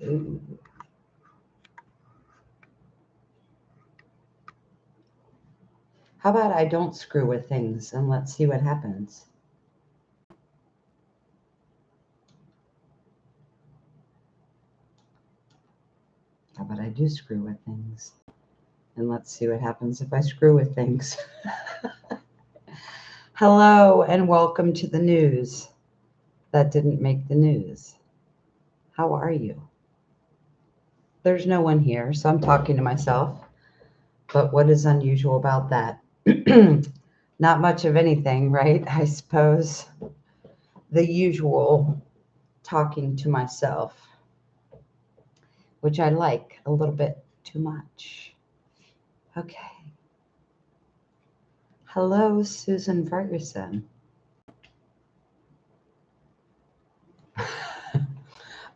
Ooh. How about I don't screw with things and let's see what happens? How about I do screw with things and let's see what happens if I screw with things? Hello and welcome to the news that didn't make the news. How are you? There's no one here, so I'm talking to myself. But what is unusual about that? Not much of anything, right? I suppose the usual talking to myself, which I like a little bit too much. Okay. Hello, Susan Ferguson.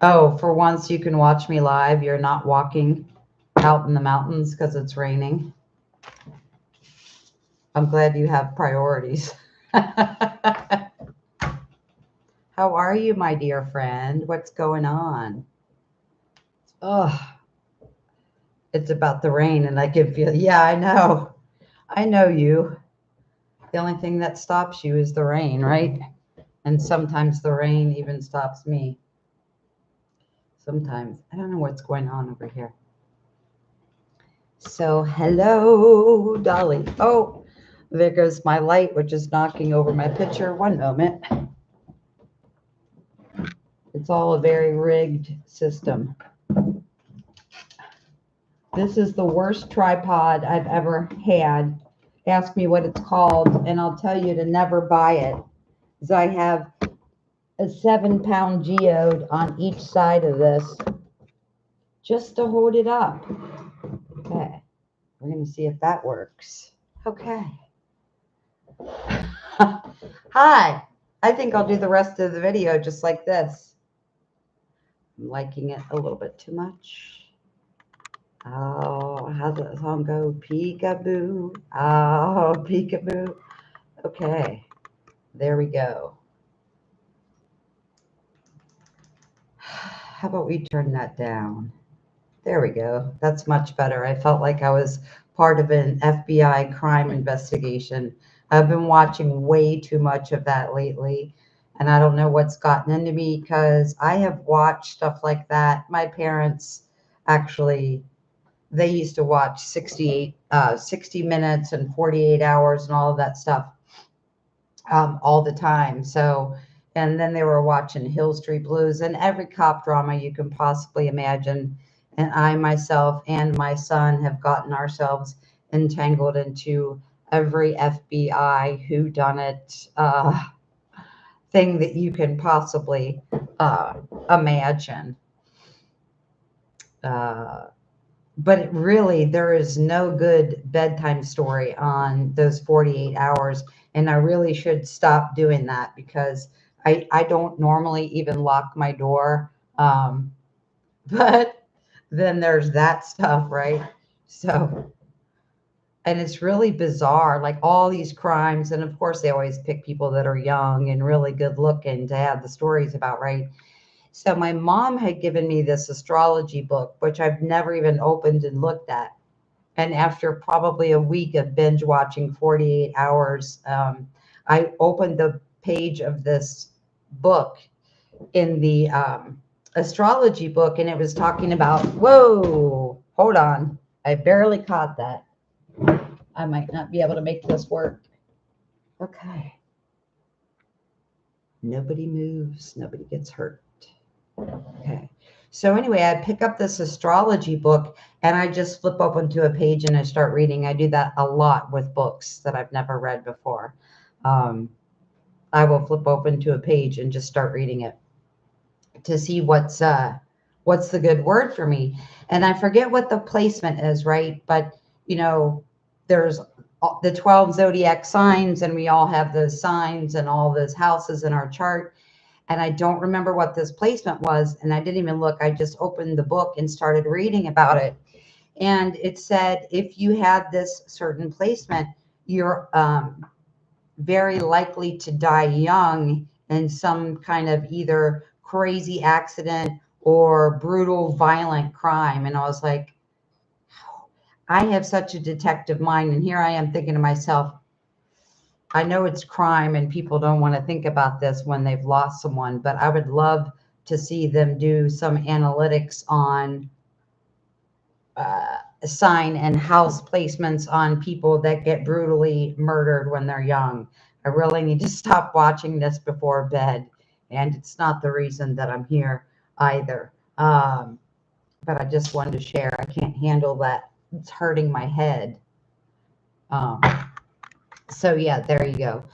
Oh, for once you can watch me live. You're not walking out in the mountains because it's raining. I'm glad you have priorities. How are you, my dear friend? What's going on? Oh, it's about the rain, and I can feel, yeah, I know. I know you. The only thing that stops you is the rain, right? And sometimes the rain even stops me. Sometimes. I don't know what's going on over here. So, hello, Dolly. Oh, there goes my light, which is knocking over my picture. One moment. It's all a very rigged system. This is the worst tripod I've ever had. Ask me what it's called, and I'll tell you to never buy it. Because I have a 7-pound geode on each side of this just to hold it up. Okay, we're going to see if that works. Okay. Hi. I think I'll do the rest of the video just like this. I'm liking it a little bit too much. Oh, how's that song go? Peekaboo. Oh, peekaboo. Okay, there we go. How about we turn that down? There we go. That's much better. I felt like I was part of an FBI crime investigation. I've been watching way too much of that lately, and I don't know what's gotten into me because I have watched stuff like that. My parents actually, they used to watch 60 minutes and 48 hours and all of that stuff all the time. So, and then they were watching Hill Street Blues and every cop drama you can possibly imagine. And I myself and my son have gotten ourselves entangled into every FBI whodunit thing that you can possibly imagine. Uh, but it really, there is no good bedtime story on those 48 hours. And I really should stop doing that because I don't normally even lock my door. But then there's that stuff, right? So, and it's really bizarre, like all these crimes. And of course, they always pick people that are young and really good looking to have the stories about, right? So my mom had given me this astrology book, which I've never even opened and looked at. And after probably a week of binge watching 48 hours, I opened the page of this book in the astrology book, and it was talking about, whoa, hold on. I barely caught that. I might not be able to make this work. Okay. Nobody moves, nobody gets hurt. Okay. So anyway, I pick up this astrology book and I just flip open to a page and I start reading. I do that a lot with books that I've never read before. I will flip open to a page and just start reading it to see what's the good word for me. And I forget what the placement is, right? But you know, there's the 12 zodiac signs and we all have those signs and all those houses in our chart. And I don't remember what this placement was. And I didn't even look. I just opened the book and started reading about it. And it said, if you had this certain placement, you're very likely to die young in some kind of either crazy accident or brutal, violent crime. And I was like, I have such a detective mind. And here I am thinking to myself, I know it's crime and people don't want to think about this when they've lost someone, but I would love to see them do some analytics on sign and house placements on people that get brutally murdered when they're young. I really need to stop watching this before bed. And it's not the reason that I'm here either. But I just wanted to share. I can't handle that. It's hurting my head. Um, so yeah, there you go.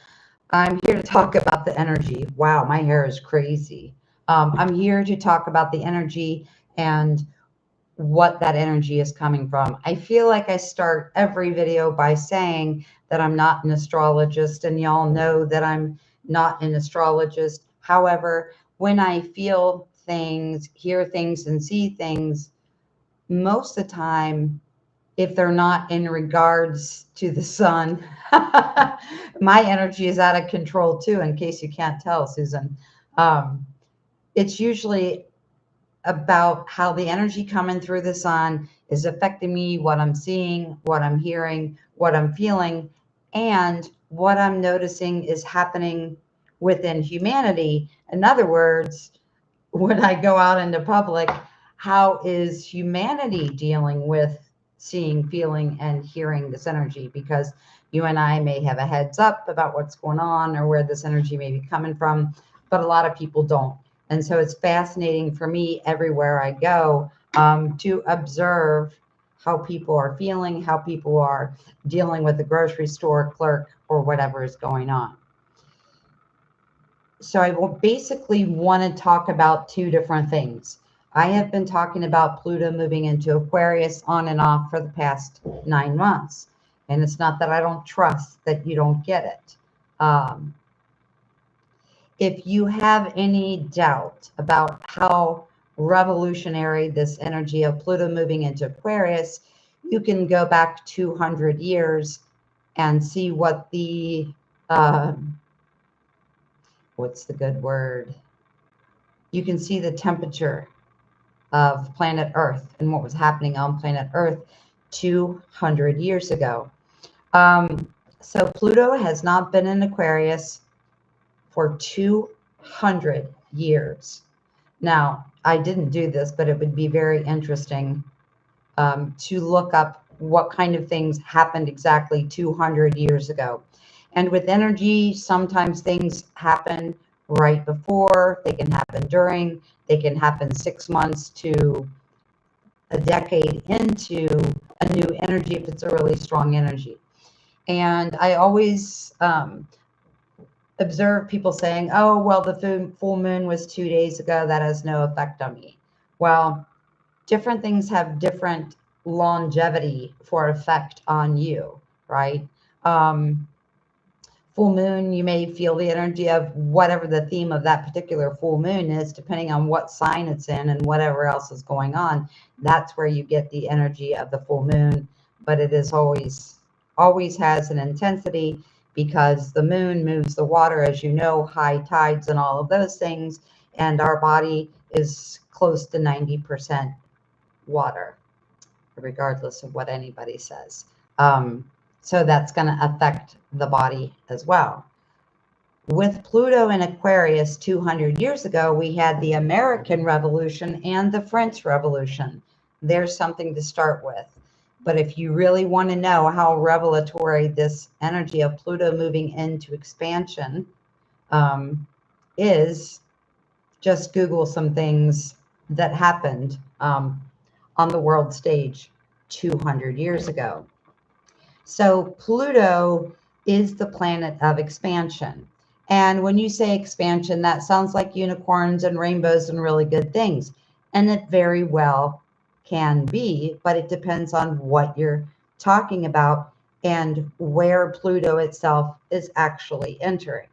I'm here to talk about the energy. Wow, my hair is crazy. I'm here to talk about the energy and what that energy is coming from. I feel like I start every video by saying that I'm not an astrologist, and y'all know that I'm not an astrologist. However, when I feel things, hear things, and see things, most of the time, if they're not in regards to the sun, my energy is out of control too, in case you can't tell, Susan. It's usually about how the energy coming through the sun is affecting me, what I'm seeing, what I'm hearing, what I'm feeling, and what I'm noticing is happening within humanity. In other words, when I go out into public, how is humanity dealing with seeing, feeling, and hearing this energy? Because you and I may have a heads up about what's going on or where this energy may be coming from, but a lot of people don't. And so it's fascinating for me everywhere I go to observe how people are feeling, how people are dealing with the grocery store clerk or whatever is going on. So I will basically want to talk about two different things. I have been talking about Pluto moving into Aquarius on and off for the past 9 months. And it's not that I don't trust that you don't get it. If you have any doubt about how revolutionary this energy of Pluto moving into Aquarius, you can go back 200 years and see what the what's the good word? You can see the temperature of planet Earth and what was happening on planet Earth 200 years ago. So Pluto has not been in Aquarius for 200 years. Now, I didn't do this, but it would be very interesting to look up what kind of things happened exactly 200 years ago. And with energy, sometimes things happen right before, they can happen during, they can happen 6 months to a decade into a new energy if it's a really strong energy. And I always observe people saying, oh, well, the full moon was 2 days ago. That has no effect on me. Well, different things have different longevity for effect on you, right? Full moon, you may feel the energy of whatever the theme of that particular full moon is, depending on what sign it's in and whatever else is going on. That's where you get the energy of the full moon, but it is always has an intensity because the moon moves the water, as you know, high tides and all of those things, and our body is close to 90% water, regardless of what anybody says. So that's going to affect the body as well. With Pluto in Aquarius 200 years ago, we had the American Revolution and the French Revolution. There's something to start with. But if you really want to know how revelatory this energy of Pluto moving into expansion is, just Google some things that happened on the world stage 200 years ago. So Pluto is the planet of expansion. And when you say expansion, that sounds like unicorns and rainbows and really good things. And it very well can be, but it depends on what you're talking about and where Pluto itself is actually entering.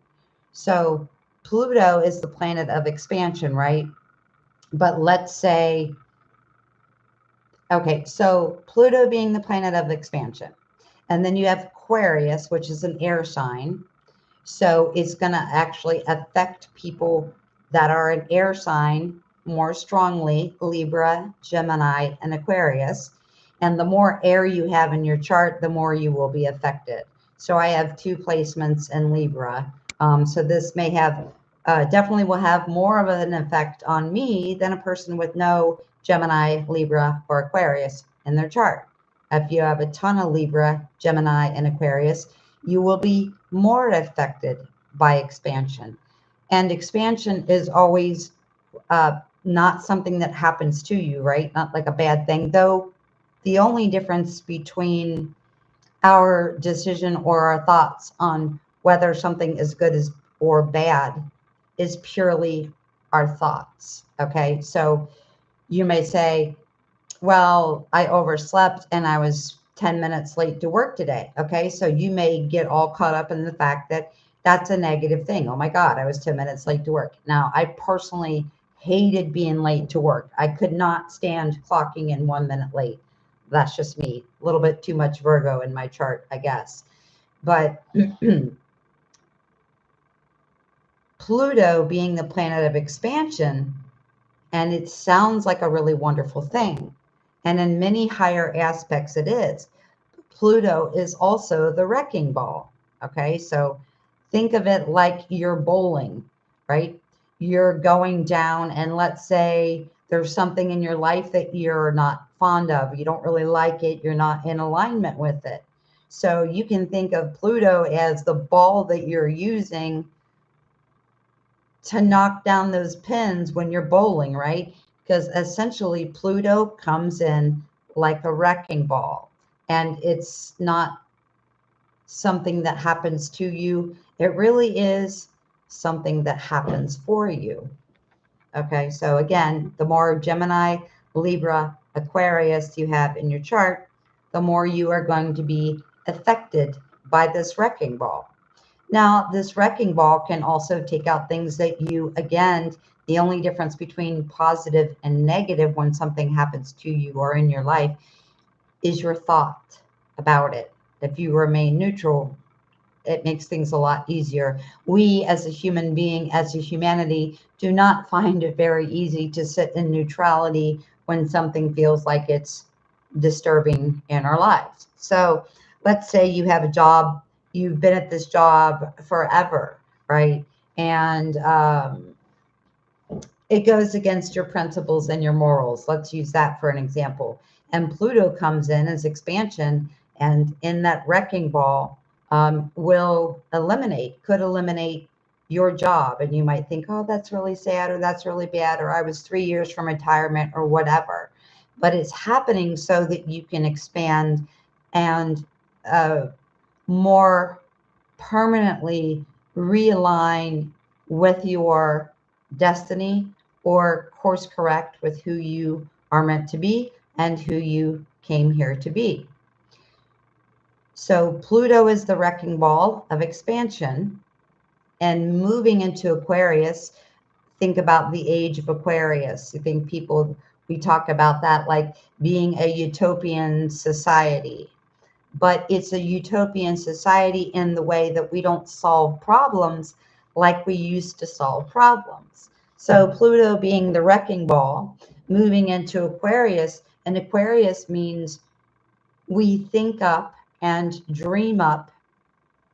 So Pluto is the planet of expansion, right? But let's say, okay, so Pluto being the planet of expansion. And then you have Aquarius, which is an air sign. So it's going to actually affect people that are an air sign more strongly Libra, Gemini, and Aquarius. And the more air you have in your chart, the more you will be affected. So I have 2 placements in Libra. So this may have, definitely will have more of an effect on me than a person with no Gemini, Libra, or Aquarius in their chart. If you have a ton of Libra, Gemini, and Aquarius, you will be more affected by expansion. And expansion is always not something that happens to you, right? Not like a bad thing, though the only difference between our decision or our thoughts on whether something is good or bad is purely our thoughts. Okay. So you may say, well, I overslept and I was 10 minutes late to work today. Okay. So you may get all caught up in the fact that that's a negative thing. Oh my God, I was 10 minutes late to work. Now, I personally hated being late to work. I could not stand clocking in 1 minute late. That's just me. A little bit too much Virgo in my chart, I guess. But Pluto being the planet of expansion, and it sounds like a really wonderful thing. And in many higher aspects, it is. Pluto is also the wrecking ball. Okay, so think of it like you're bowling, right? You're going down, and let's say there's something in your life that you're not fond of. You don't really like it. You're not in alignment with it. So you can think of Pluto as the ball that you're using to knock down those pins when you're bowling, right? Because essentially Pluto comes in like a wrecking ball, and it's not something that happens to you. It really is something that happens for you. Okay, so again, the more Gemini, Libra, Aquarius you have in your chart, the more you are going to be affected by this wrecking ball. Now, this wrecking ball can also take out things that you, again, the only difference between positive and negative when something happens to you or in your life is your thought about it. If you remain neutral, it makes things a lot easier. We, as a human being, as a humanity, do not find it very easy to sit in neutrality when something feels like it's disturbing in our lives. So let's say you have a job, you've been at this job forever, right? And it goes against your principles and your morals. Let's use that for an example. And Pluto comes in as expansion, and in that wrecking ball, could eliminate your job. And you might think, oh, that's really sad, or that's really bad, or I was 3 years from retirement, or whatever. But it's happening so that you can expand and more permanently realign with your destiny, or course correct with who you are meant to be and who you came here to be. So Pluto is the wrecking ball of expansion, and moving into Aquarius, think about the age of Aquarius. I think we talk about that like being a utopian society, but it's a utopian society in the way that we don't solve problems like we used to solve problems. So Pluto being the wrecking ball, moving into Aquarius, and Aquarius means we think up and dream up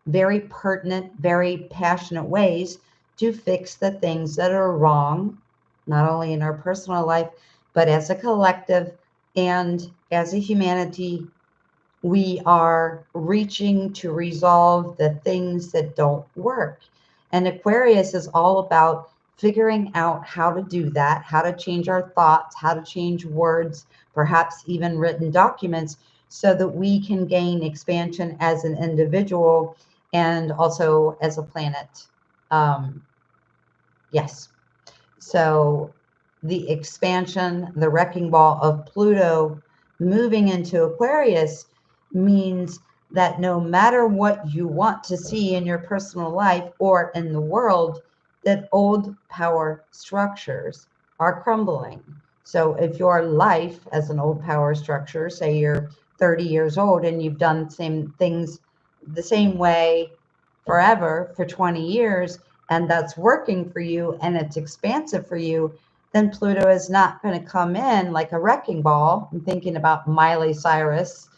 very pertinent, very passionate ways to fix the things that are wrong, not only in our personal life, but as a collective and as a humanity. We are reaching to resolve the things that don't work. And Aquarius is all about figuring out how to do that, how to change our thoughts, how to change words, perhaps even written documents, so that we can gain expansion as an individual and also as a planet. Yes. So the expansion, the wrecking ball of Pluto moving into Aquarius means that no matter what you want to see in your personal life or in the world, that old power structures are crumbling. So if your life as an old power structure, say you're 30 years old and you've done the same things the same way forever for 20 years, and that's working for you and it's expansive for you, then Pluto is not going to come in like a wrecking ball. I'm thinking about Miley Cyrus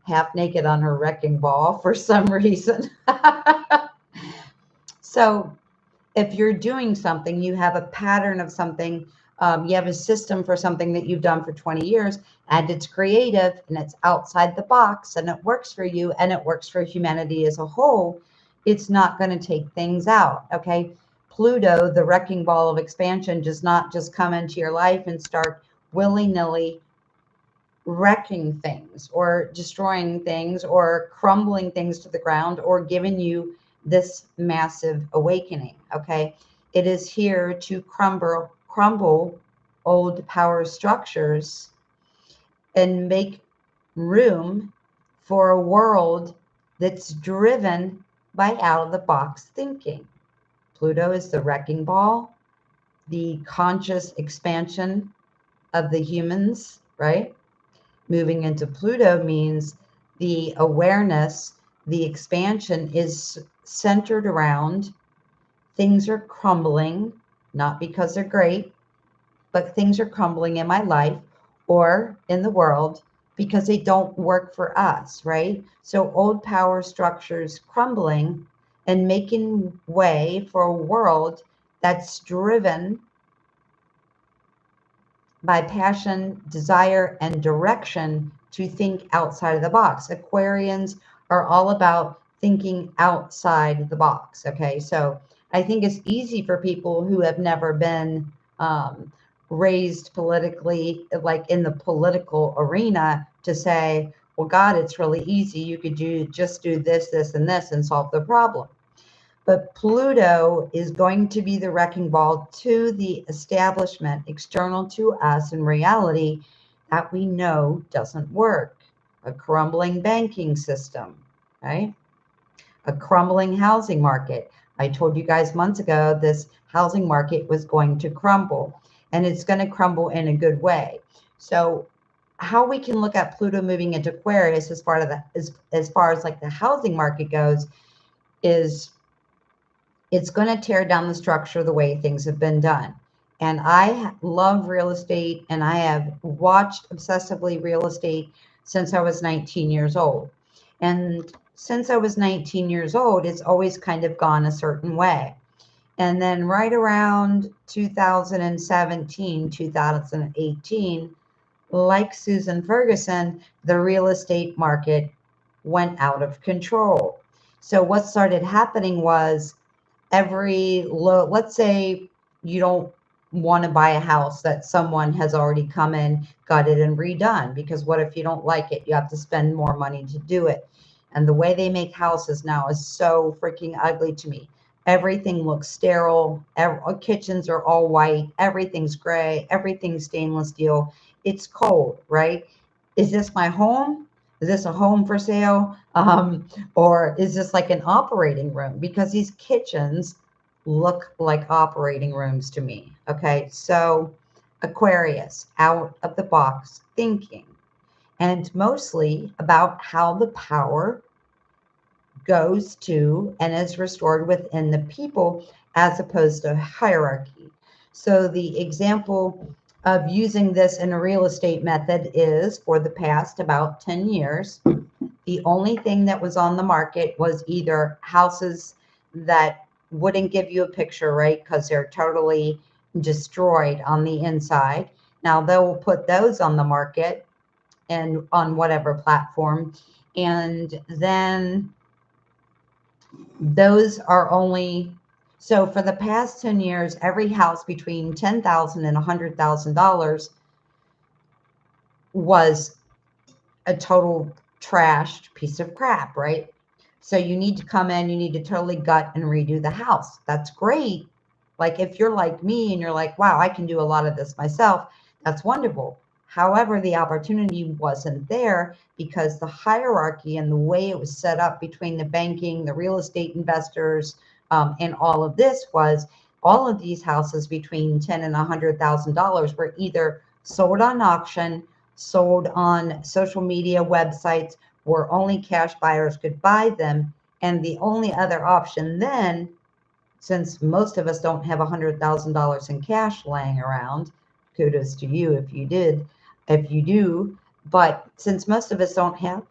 half naked on her wrecking ball for some reason. So if you're doing something, you have a pattern of something, you have a system for something that you've done for 20 years, and it's creative and it's outside the box and it works for you and it works for humanity as a whole, it's not going to take things out. Okay. Pluto, the wrecking ball of expansion, does not just come into your life and start willy-nilly wrecking things or destroying things or crumbling things to the ground or giving you this massive awakening. Okay. It is here to crumble old power structures and make room for a world that's driven by out of the box thinking. Pluto is the wrecking ball, the conscious expansion of the humans, right? Moving into Pluto means the awareness, the expansion is centered around things are crumbling, not because they're great, but things are crumbling in my life or in the world because they don't work for us, right? So old power structures crumbling and making way for a world that's driven by passion, desire, and direction to think outside of the box. Aquarians are all about thinking outside the box. Okay, so I think it's easy for people who have never been raised politically, like in the political arena, to say, well, God, it's really easy. You could just do this, this, and this and solve the problem. But Pluto is going to be the wrecking ball to the establishment external to us in reality that we know doesn't work. A crumbling banking system, right? A crumbling housing market. I told you guys months ago this housing market was going to crumble, and it's going to crumble in a good way. So how we can look at Pluto moving into Aquarius as far as like the housing market goes is it's going to tear down the structure the way things have been done. And I love real estate, and I have watched obsessively real estate since I was 19 years old. And since I was 19 years old, it's always kind of gone a certain way. And then right around 2017, 2018, like Susan Ferguson, the real estate market went out of control. So what started happening was let's say you don't want to buy a house that someone has already come in, gutted and redone, because what if you don't like it? You have to spend more money to do it. And the way they make houses now is so freaking ugly to me. Everything looks sterile. Kitchens are all white. Everything's gray. Everything's stainless steel. It's cold, right? Is this my home? Is this a home for sale? Or is this like an operating room? Because these kitchens look like operating rooms to me. Okay, so Aquarius, out of the box thinking, and mostly about how the power goes to and is restored within the people as opposed to hierarchy. So the example of using this in a real estate method is for the past about 10 years, the only thing that was on the market was either houses that wouldn't give you a picture, right? Because they're totally destroyed on the inside. Now they will put those on the market and on whatever platform. And then those are only, so for the past 10 years, every house between $10,000 and $100,000 was a total trashed piece of crap, right? So you need to come in, you need to totally gut and redo the house. That's great. Like if you're like me and you're like, wow, I can do a lot of this myself, that's wonderful. However, the opportunity wasn't there because the hierarchy and the way it was set up between the banking, the real estate investors, and all of this was all of these houses between $10,000 and $100,000 were either sold on auction, sold on social media websites where only cash buyers could buy them. And the only other option then, since most of us don't have $100,000 in cash laying around, kudos to you if you did, if you do. But since most of us don't have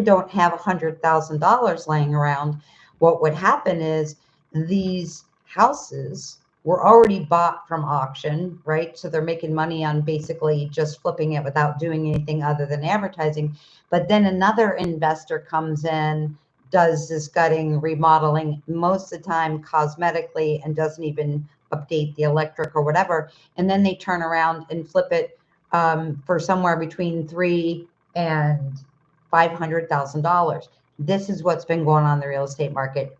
don't have $100,000 laying around, what would happen is these houses were already bought from auction, right? So they're making money on basically just flipping it without doing anything other than advertising. But then another investor comes in, does this gutting, remodeling, most of the time cosmetically, and doesn't even update the electric or whatever. And then they turn around and flip it for somewhere between $300,000 and $500,000. This is what's been going on in the real estate market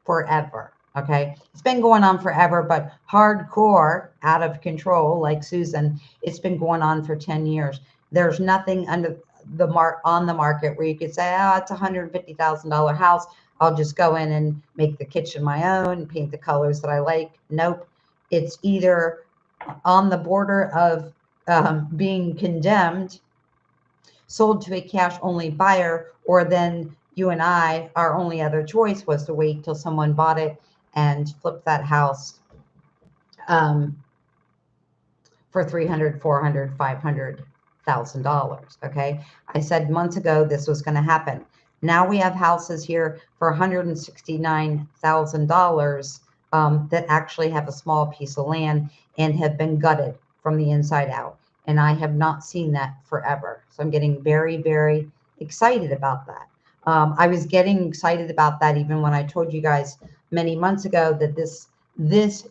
forever. Okay, it's been going on forever, but hardcore, out of control, like Susan, it's been going on for 10 years. There's nothing under the on the market where you could say, oh, it's a $150,000 house. I'll just go in and make the kitchen my own, paint the colors that I like. Nope. It's either on the border of being condemned, sold to a cash only buyer, or then you and I, our only other choice was to wait till someone bought it and flip that house for $300,000, $400,000, $500,000. Okay, I said months ago this was going to happen. Now we have houses here for $169,000 that actually have a small piece of land and have been gutted from the inside out. And I have not seen that forever. So I'm getting very, very excited about that. I was getting excited about that even when I told you guys many months ago that this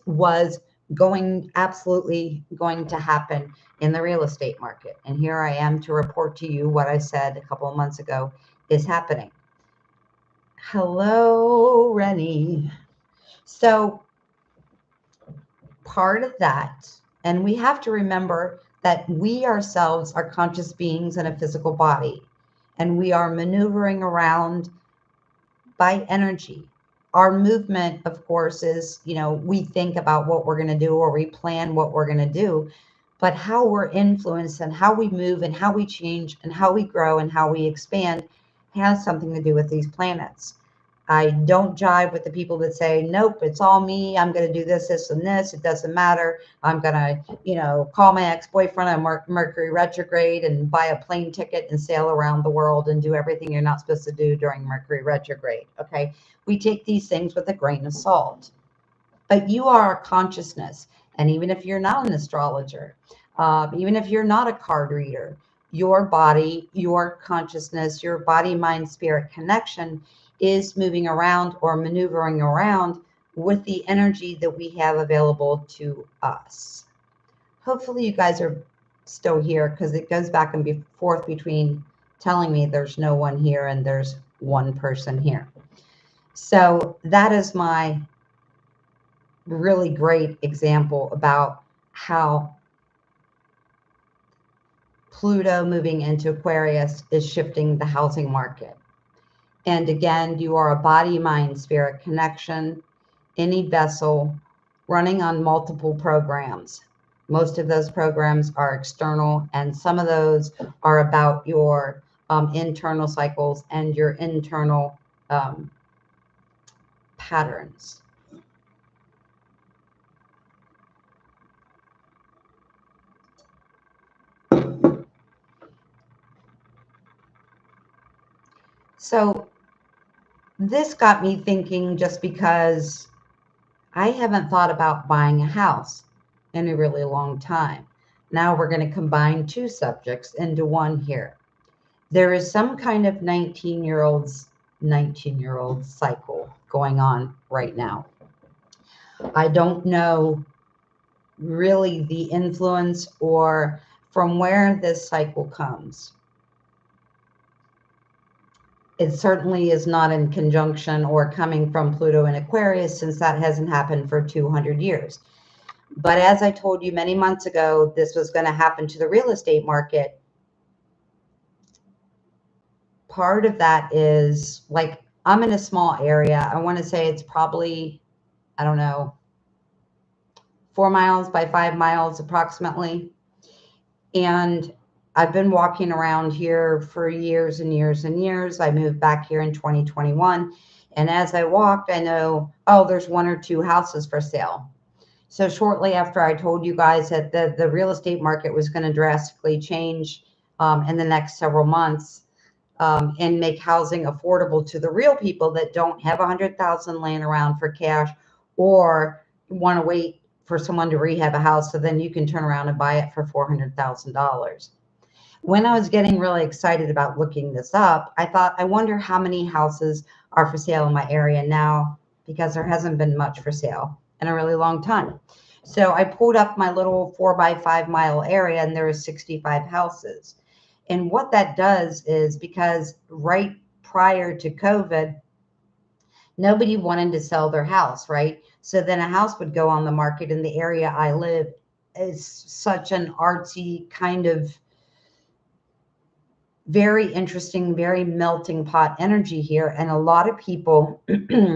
was absolutely going to happen in the real estate market. And here I am to report to you what I said a couple of months ago is happening. Hello, Rennie. So part of that, and we have to remember that we ourselves are conscious beings in a physical body, and we are maneuvering around by energy. Our movement, of course, is, we think about what we're going to do or we plan what we're going to do, but how we're influenced and how we move and how we change and how we grow and how we expand has something to do with these planets. I don't jive with the people that say, nope, it's all me. I'm going to do this, this, and this. It doesn't matter. I'm going to, call my ex-boyfriend on Mercury retrograde and buy a plane ticket and sail around the world and do everything you're not supposed to do during Mercury retrograde. Okay. We take these things with a grain of salt, but you are a consciousness. And even if you're not an astrologer, even if you're not a card reader, your body, your consciousness, your body, mind, spirit connection is moving around or maneuvering around with the energy that we have available to us. Hopefully you guys are still here, because it goes back and forth between telling me there's no one here and there's one person here. So that is my really great example about how Pluto moving into Aquarius is shifting the housing market. And again, you are a body, mind, spirit connection, any vessel running on multiple programs. Most of those programs are external, and some of those are about your internal cycles and your internal patterns. So this got me thinking, just because I haven't thought about buying a house in a really long time. Now we're going to combine two subjects into one here. There is some kind of 19-year-old cycle going on right now. I don't know really the influence or from where this cycle comes. It certainly is not in conjunction or coming from Pluto in Aquarius, since that hasn't happened for 200 years. But as I told you many months ago, this was going to happen to the real estate market. Part of that is, like, I'm in a small area. I want to say it's probably, I don't know, 4 miles by 5 miles approximately. And I've been walking around here for years and years and years. I moved back here in 2021. And as I walked, I know, oh, there's 1 or 2 houses for sale. So shortly after I told you guys that the real estate market was going to drastically change in the next several months, and make housing affordable to the real people that don't have 100,000 laying around for cash, or want to wait for someone to rehab a house so then you can turn around and buy it for $400,000. When I was getting really excited about looking this up, I thought, I wonder how many houses are for sale in my area now, because there hasn't been much for sale in a really long time. So I pulled up my little 4 by 5 mile area, and there are 65 houses. And what that does is, because right prior to COVID, nobody wanted to sell their house, right? So then a house would go on the market in the area I live. Is such an artsy kind of very interesting, very melting pot energy here. And a lot of people,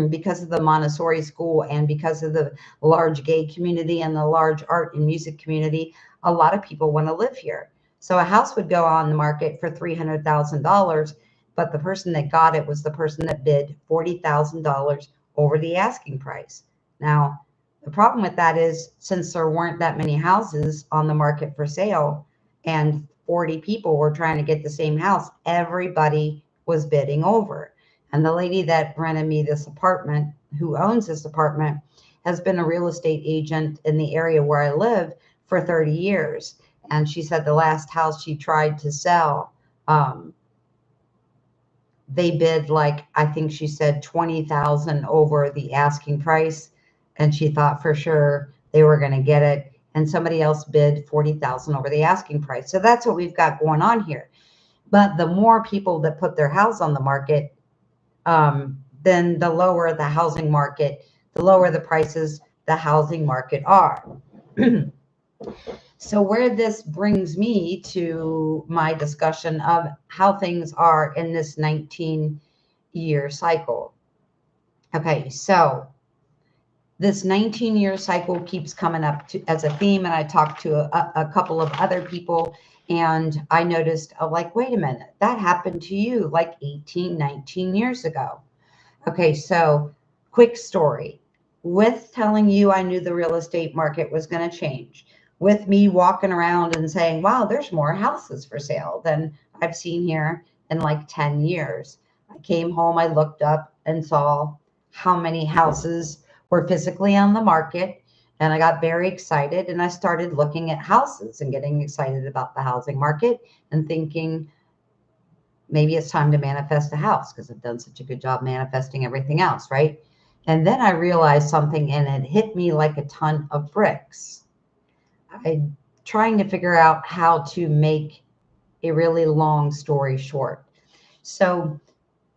because of the Montessori school and because of the large gay community and the large art and music community, a lot of people want to live here. So a house would go on the market for $300,000, but the person that got it was the person that bid $40,000 over the asking price. Now, the problem with that is, since there weren't that many houses on the market for sale, and 40 people were trying to get the same house, everybody was bidding over. And the lady that rented me this apartment, who owns this apartment, has been a real estate agent in the area where I live for 30 years. And she said the last house she tried to sell, they bid, like, I think she said 20,000 over the asking price, and she thought for sure they were going to get it, and somebody else bid 40,000 over the asking price. So that's what we've got going on here. But the more people that put their house on the market, then the lower the housing market, the lower the prices the housing market are. So where this brings me to my discussion of how things are in this 19-year cycle. Okay, so this 19-year cycle keeps coming up as a theme, and I talked to a couple of other people, and I noticed, like, wait a minute, that happened to you like 18, 19 years ago. Okay, so quick story. With telling you I knew the real estate market was going to change, with me walking around and saying, wow, there's more houses for sale than I've seen here in like 10 years. I came home, I looked up and saw how many houses were physically on the market, and I got very excited, and I started looking at houses and getting excited about the housing market and thinking, maybe it's time to manifest a house, because I've done such a good job manifesting everything else, right? And then I realized something, and it hit me like a ton of bricks. I'm trying to figure out how to make a really long story short. So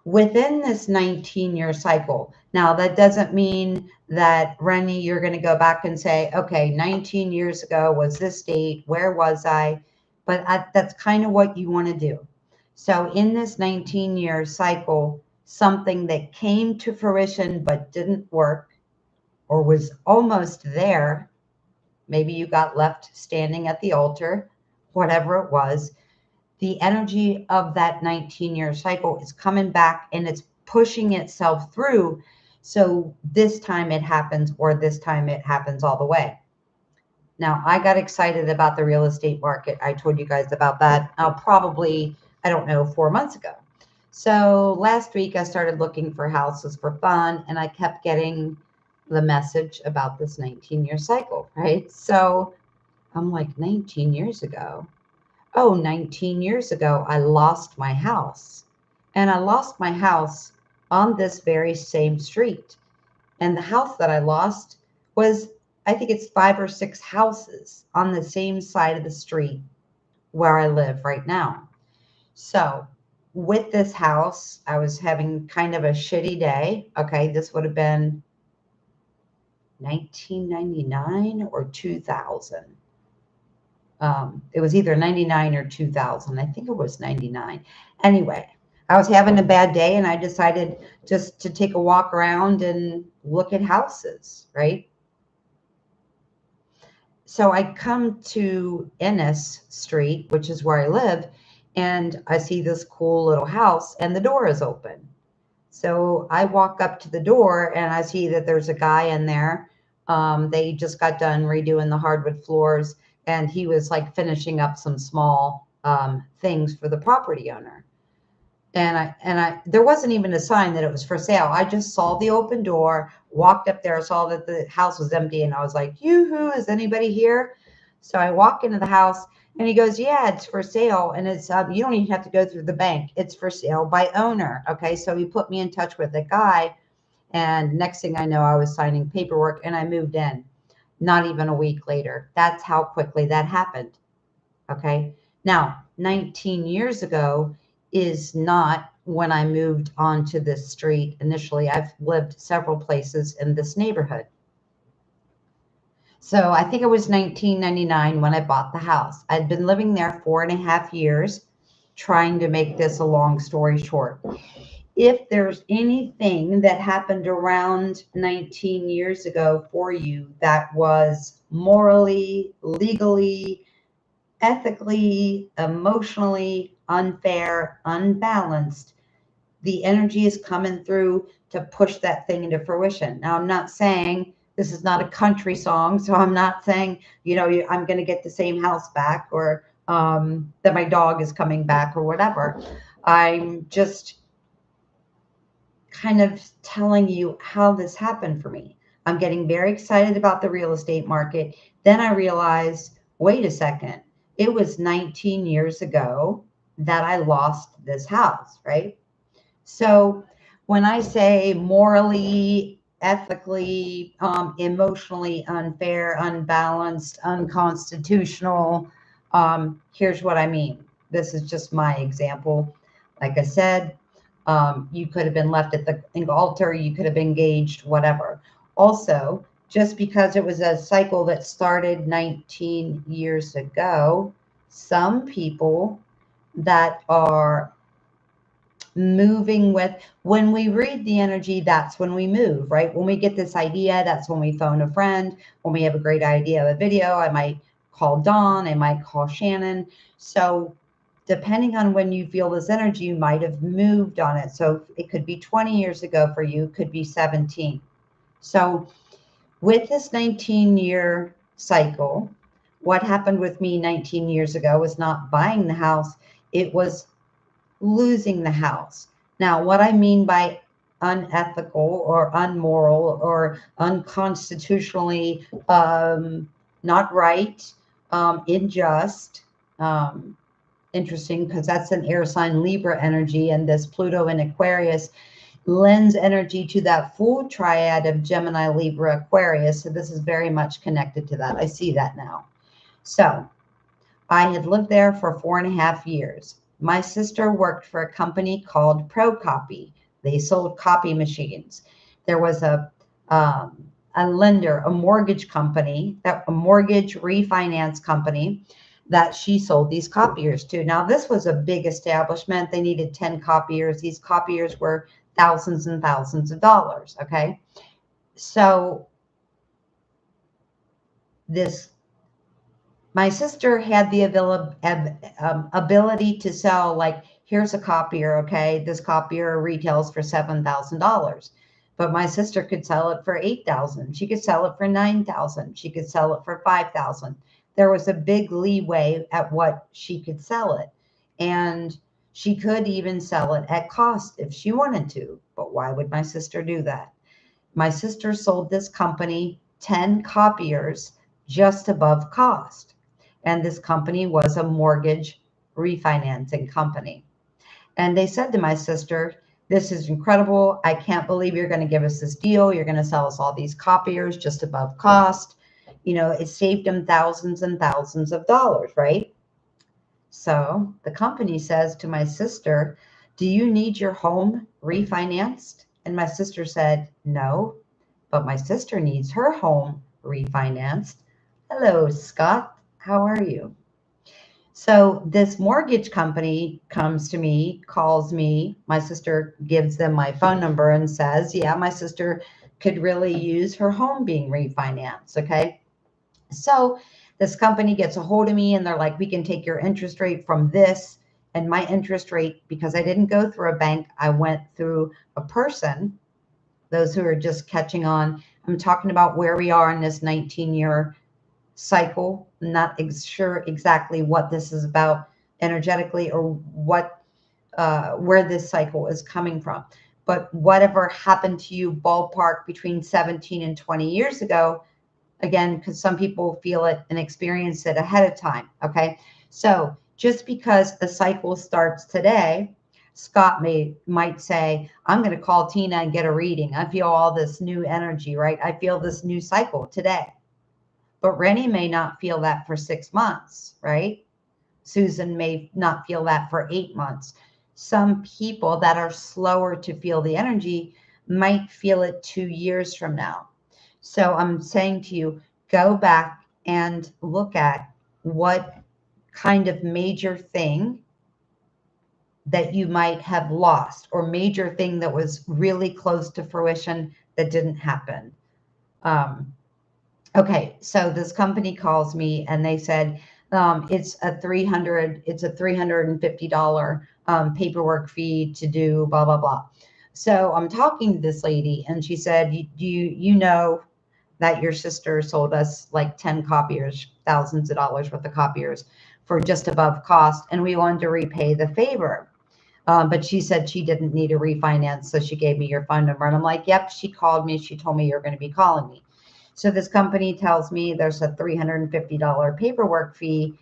within this 19-year cycle, now that doesn't mean that, Rennie, you're going to go back and say, okay, 19 years ago was this date, where was I? But that's kind of what you want to do. So in this 19-year cycle, something that came to fruition but didn't work, or was almost there, maybe you got left standing at the altar, whatever it was, the energy of that 19-year cycle is coming back, and it's pushing itself through. So this time it happens, or this time it happens all the way. Now, I got excited about the real estate market. I told you guys about that probably, I don't know, 4 months ago. So last week I started looking for houses for fun, and I kept getting the message about this 19-year cycle, right? So I'm like, 19 years ago? Oh, 19 years ago, I lost my house. And I lost my house on this very same street. And the house that I lost was, I think it's 5 or 6 houses on the same side of the street where I live right now. So with this house, I was having kind of a shitty day. Okay, this would have been 1999 or 2000. It was either 99 or 2000. I think it was 99. Anyway, I was having a bad day, and I decided just to take a walk around and look at houses, right? So I come to Ennis Street, which is where I live, and I see this cool little house, and the door is open. So I walk up to the door, and I see that there's a guy in there They just got done redoing the hardwood floors, and he was like finishing up some small things for the property owner. And I there wasn't even a sign that it was for sale. I just saw the open door, walked up there, saw that the house was empty, and I was like, "Yoo-hoo, is anybody here?" So I walk into the house, and he goes, "Yeah, it's for sale, and it's you don't even have to go through the bank. It's for sale by owner." Okay, so he put me in touch with a guy, and next thing I know, I was signing paperwork, and I moved in. Not even a week later. That's how quickly that happened. Okay. Now, 19 years ago is not when I moved onto this street initially. I've lived several places in this neighborhood. So I think it was 1999 when I bought the house. I'd been living there 4.5 years, trying to make this a long story short. If there's anything that happened around 19 years ago for you that was morally, legally, ethically, emotionally unfair, unbalanced, the energy is coming through to push that thing into fruition. Now, I'm not saying this is not a country song, so I'm not saying, I'm going to get the same house back or that my dog is coming back or whatever. I'm just kind of telling you how this happened for me. I'm getting very excited about the real estate market. Then I realized, wait a second, it was 19 years ago that I lost this house, right? So when I say morally, ethically, emotionally unfair, unbalanced, unconstitutional, here's what I mean. This is just my example. Like I said, you could have been left at the altar, you could have been engaged, whatever. Also, just because it was a cycle that started 19 years ago, some people that are moving with, when we read the energy, that's when we move, right? When we get this idea, that's when we phone a friend. When we have a great idea of a video, I might call Dawn, I might call Shannon. So depending on when you feel this energy, you might have moved on it. So it could be 20 years ago for you, could be 17. So with this 19-year cycle, what happened with me 19 years ago was not buying the house, it was losing the house. Now, what I mean by unethical or unmoral or unconstitutionally not right, unjust, interesting because that's an air sign Libra energy, and this Pluto in Aquarius lends energy to that full triad of Gemini, Libra, Aquarius. So this is very much connected to that. I see that now. So I had lived there for 4.5 years. My sister worked for a company called ProCopy. They sold copy machines. There was a lender, a mortgage company, a mortgage refinance company that she sold these copiers to. Now, this was a big establishment. They needed 10 copiers. These copiers were thousands and thousands of dollars, okay? So my sister had the ability to sell, like, here's a copier, okay? This copier retails for $7,000. But my sister could sell it for $8,000. She could sell it for $9,000. She could sell it for $5,000. There was a big leeway at what she could sell it. And she could even sell it at cost if she wanted to. But why would my sister do that? My sister sold this company 10 copiers just above cost. And this company was a mortgage refinancing company. And they said to my sister, this is incredible. I can't believe you're going to give us this deal. You're going to sell us all these copiers just above cost. It saved them thousands and thousands of dollars, right? So the company says to my sister, do you need your home refinanced? And my sister said, no, but my sister needs her home refinanced. Hello, Scott. How are you? So this mortgage company comes to me, calls me. My sister gives them my phone number and says, yeah, my sister could really use her home being refinanced. Okay. So this company gets a hold of me and they're like, we can take your interest rate from this. And my interest rate, because I didn't go through a bank, I went through a person. Those who are just catching on, I'm talking about where we are in this 19-year cycle. I'm not sure exactly what this is about energetically or what where this cycle is coming from. But whatever happened to you ballpark between 17 and 20 years ago, again, because some people feel it and experience it ahead of time. Okay. So just because a cycle starts today, Scott might say, I'm going to call Tina and get a reading. I feel all this new energy, right? I feel this new cycle today. But Rennie may not feel that for 6 months, right? Susan may not feel that for 8 months. Some people that are slower to feel the energy might feel it 2 years from now. So I'm saying to you, go back and look at what kind of major thing that you might have lost or major thing that was really close to fruition that didn't happen. Okay, so this company calls me and they said it's a $350 paperwork fee to do blah blah blah. So I'm talking to this lady and she said, you know that your sister sold us like 10 copiers, thousands of dollars worth of copiers for just above cost, and we wanted to repay the favor. But she said she didn't need a refinance, so she gave me your phone number. And I'm like, yep, she called me. She told me you're going to be calling me. So this company tells me there's a $350 paperwork fee,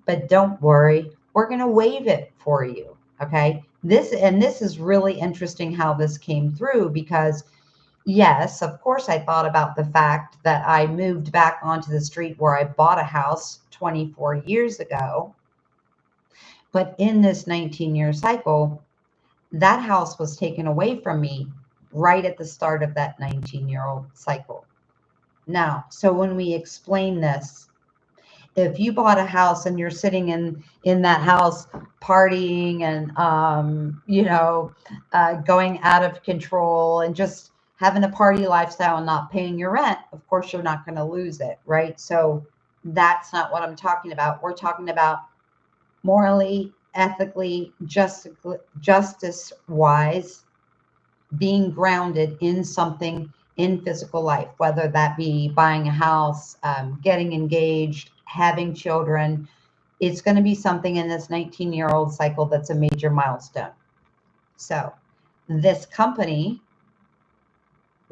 but don't worry, we're going to waive it for you. Okay. This is really interesting how this came through because yes, of course, I thought about the fact that I moved back onto the street where I bought a house 24 years ago. But in this 19-year cycle, that house was taken away from me right at the start of that 19-year-old cycle. Now, so when we explain this, if you bought a house and you're sitting in that house partying and going out of control and just having a party lifestyle and not paying your rent, of course you're not going to lose it, right? So that's not what I'm talking about. We're talking about morally, ethically, justice wise, being grounded in something in physical life, whether that be buying a house, getting engaged, having children. It's going to be something in this 19-year-old cycle that's a major milestone. So this company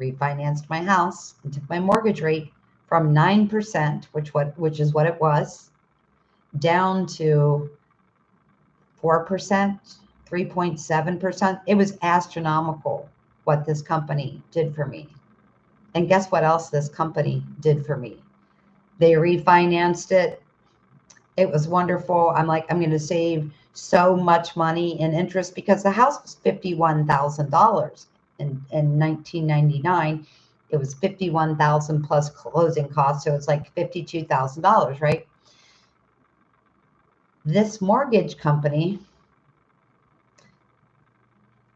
refinanced my house and took my mortgage rate from 9%, which is what it was, down to 4%, 3.7%. It was astronomical what this company did for me. And guess what else this company did for me? They refinanced it. It was wonderful. I'm like, I'm going to save so much money in interest because the house was $51,000 in 1999. It was $51,000 plus closing costs. So it's like $52,000, right? This mortgage company,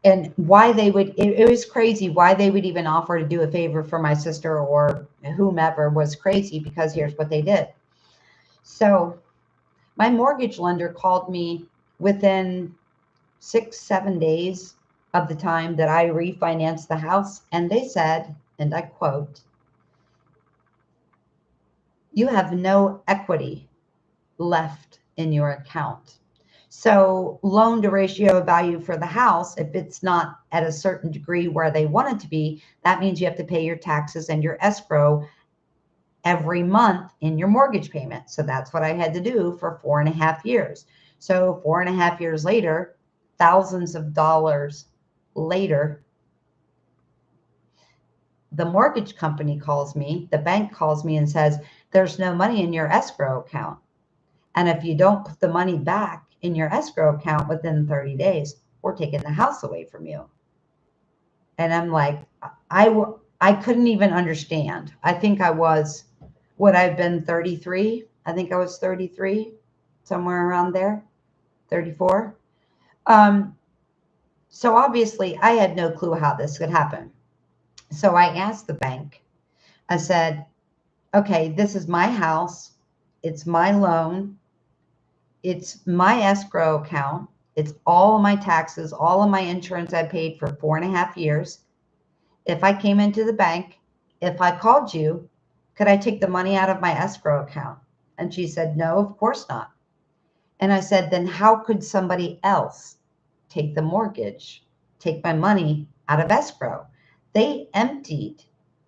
and why they would, it was crazy why they would even offer to do a favor for my sister or whomever was crazy, because here's what they did. So my mortgage lender called me within 6-7 days of the time that I refinanced the house, and they said, and I quote, "You have no equity left in your account." So loan to ratio value for the house, if it's not at a certain degree where they want it to be, that means you have to pay your taxes and your escrow every month in your mortgage payment. So that's what I had to do for 4.5 years. So 4.5 years later, thousands of dollars later, the mortgage company calls me, the bank calls me and says, there's no money in your escrow account. And if you don't put the money back in your escrow account within 30 days, we're taking the house away from you. And I'm like, I couldn't even understand. I think would I have been 33? I think I was 33, somewhere around there, 34. So obviously I had no clue how this could happen. So I asked the bank, I said, okay, this is my house. It's my loan. It's my escrow account. It's all of my taxes, all of my insurance I paid for 4.5 years. If I came into the bank if I called you, could I take the money out of my escrow account? And she said, no, of course not. And I said, then how could somebody else take the mortgage, take my money out of escrow? They emptied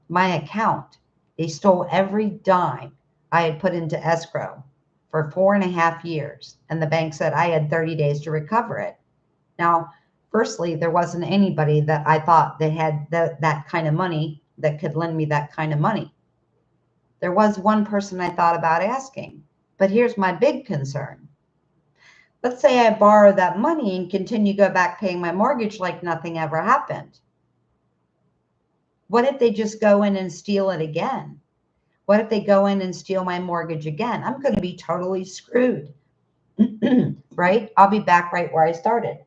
my account. They stole every dime I had put into escrow for 4.5 years. And the bank said I had 30 days to recover it. Now, firstly, there wasn't anybody that I thought that had that kind of money that could lend me that kind of money. There was one person I thought about asking, but here's my big concern. Let's say I borrow that money and continue to go back paying my mortgage like nothing ever happened. What if they just go in and steal it again? What if they go in and steal my mortgage again? I'm going to be totally screwed, right? I'll be back right where I started.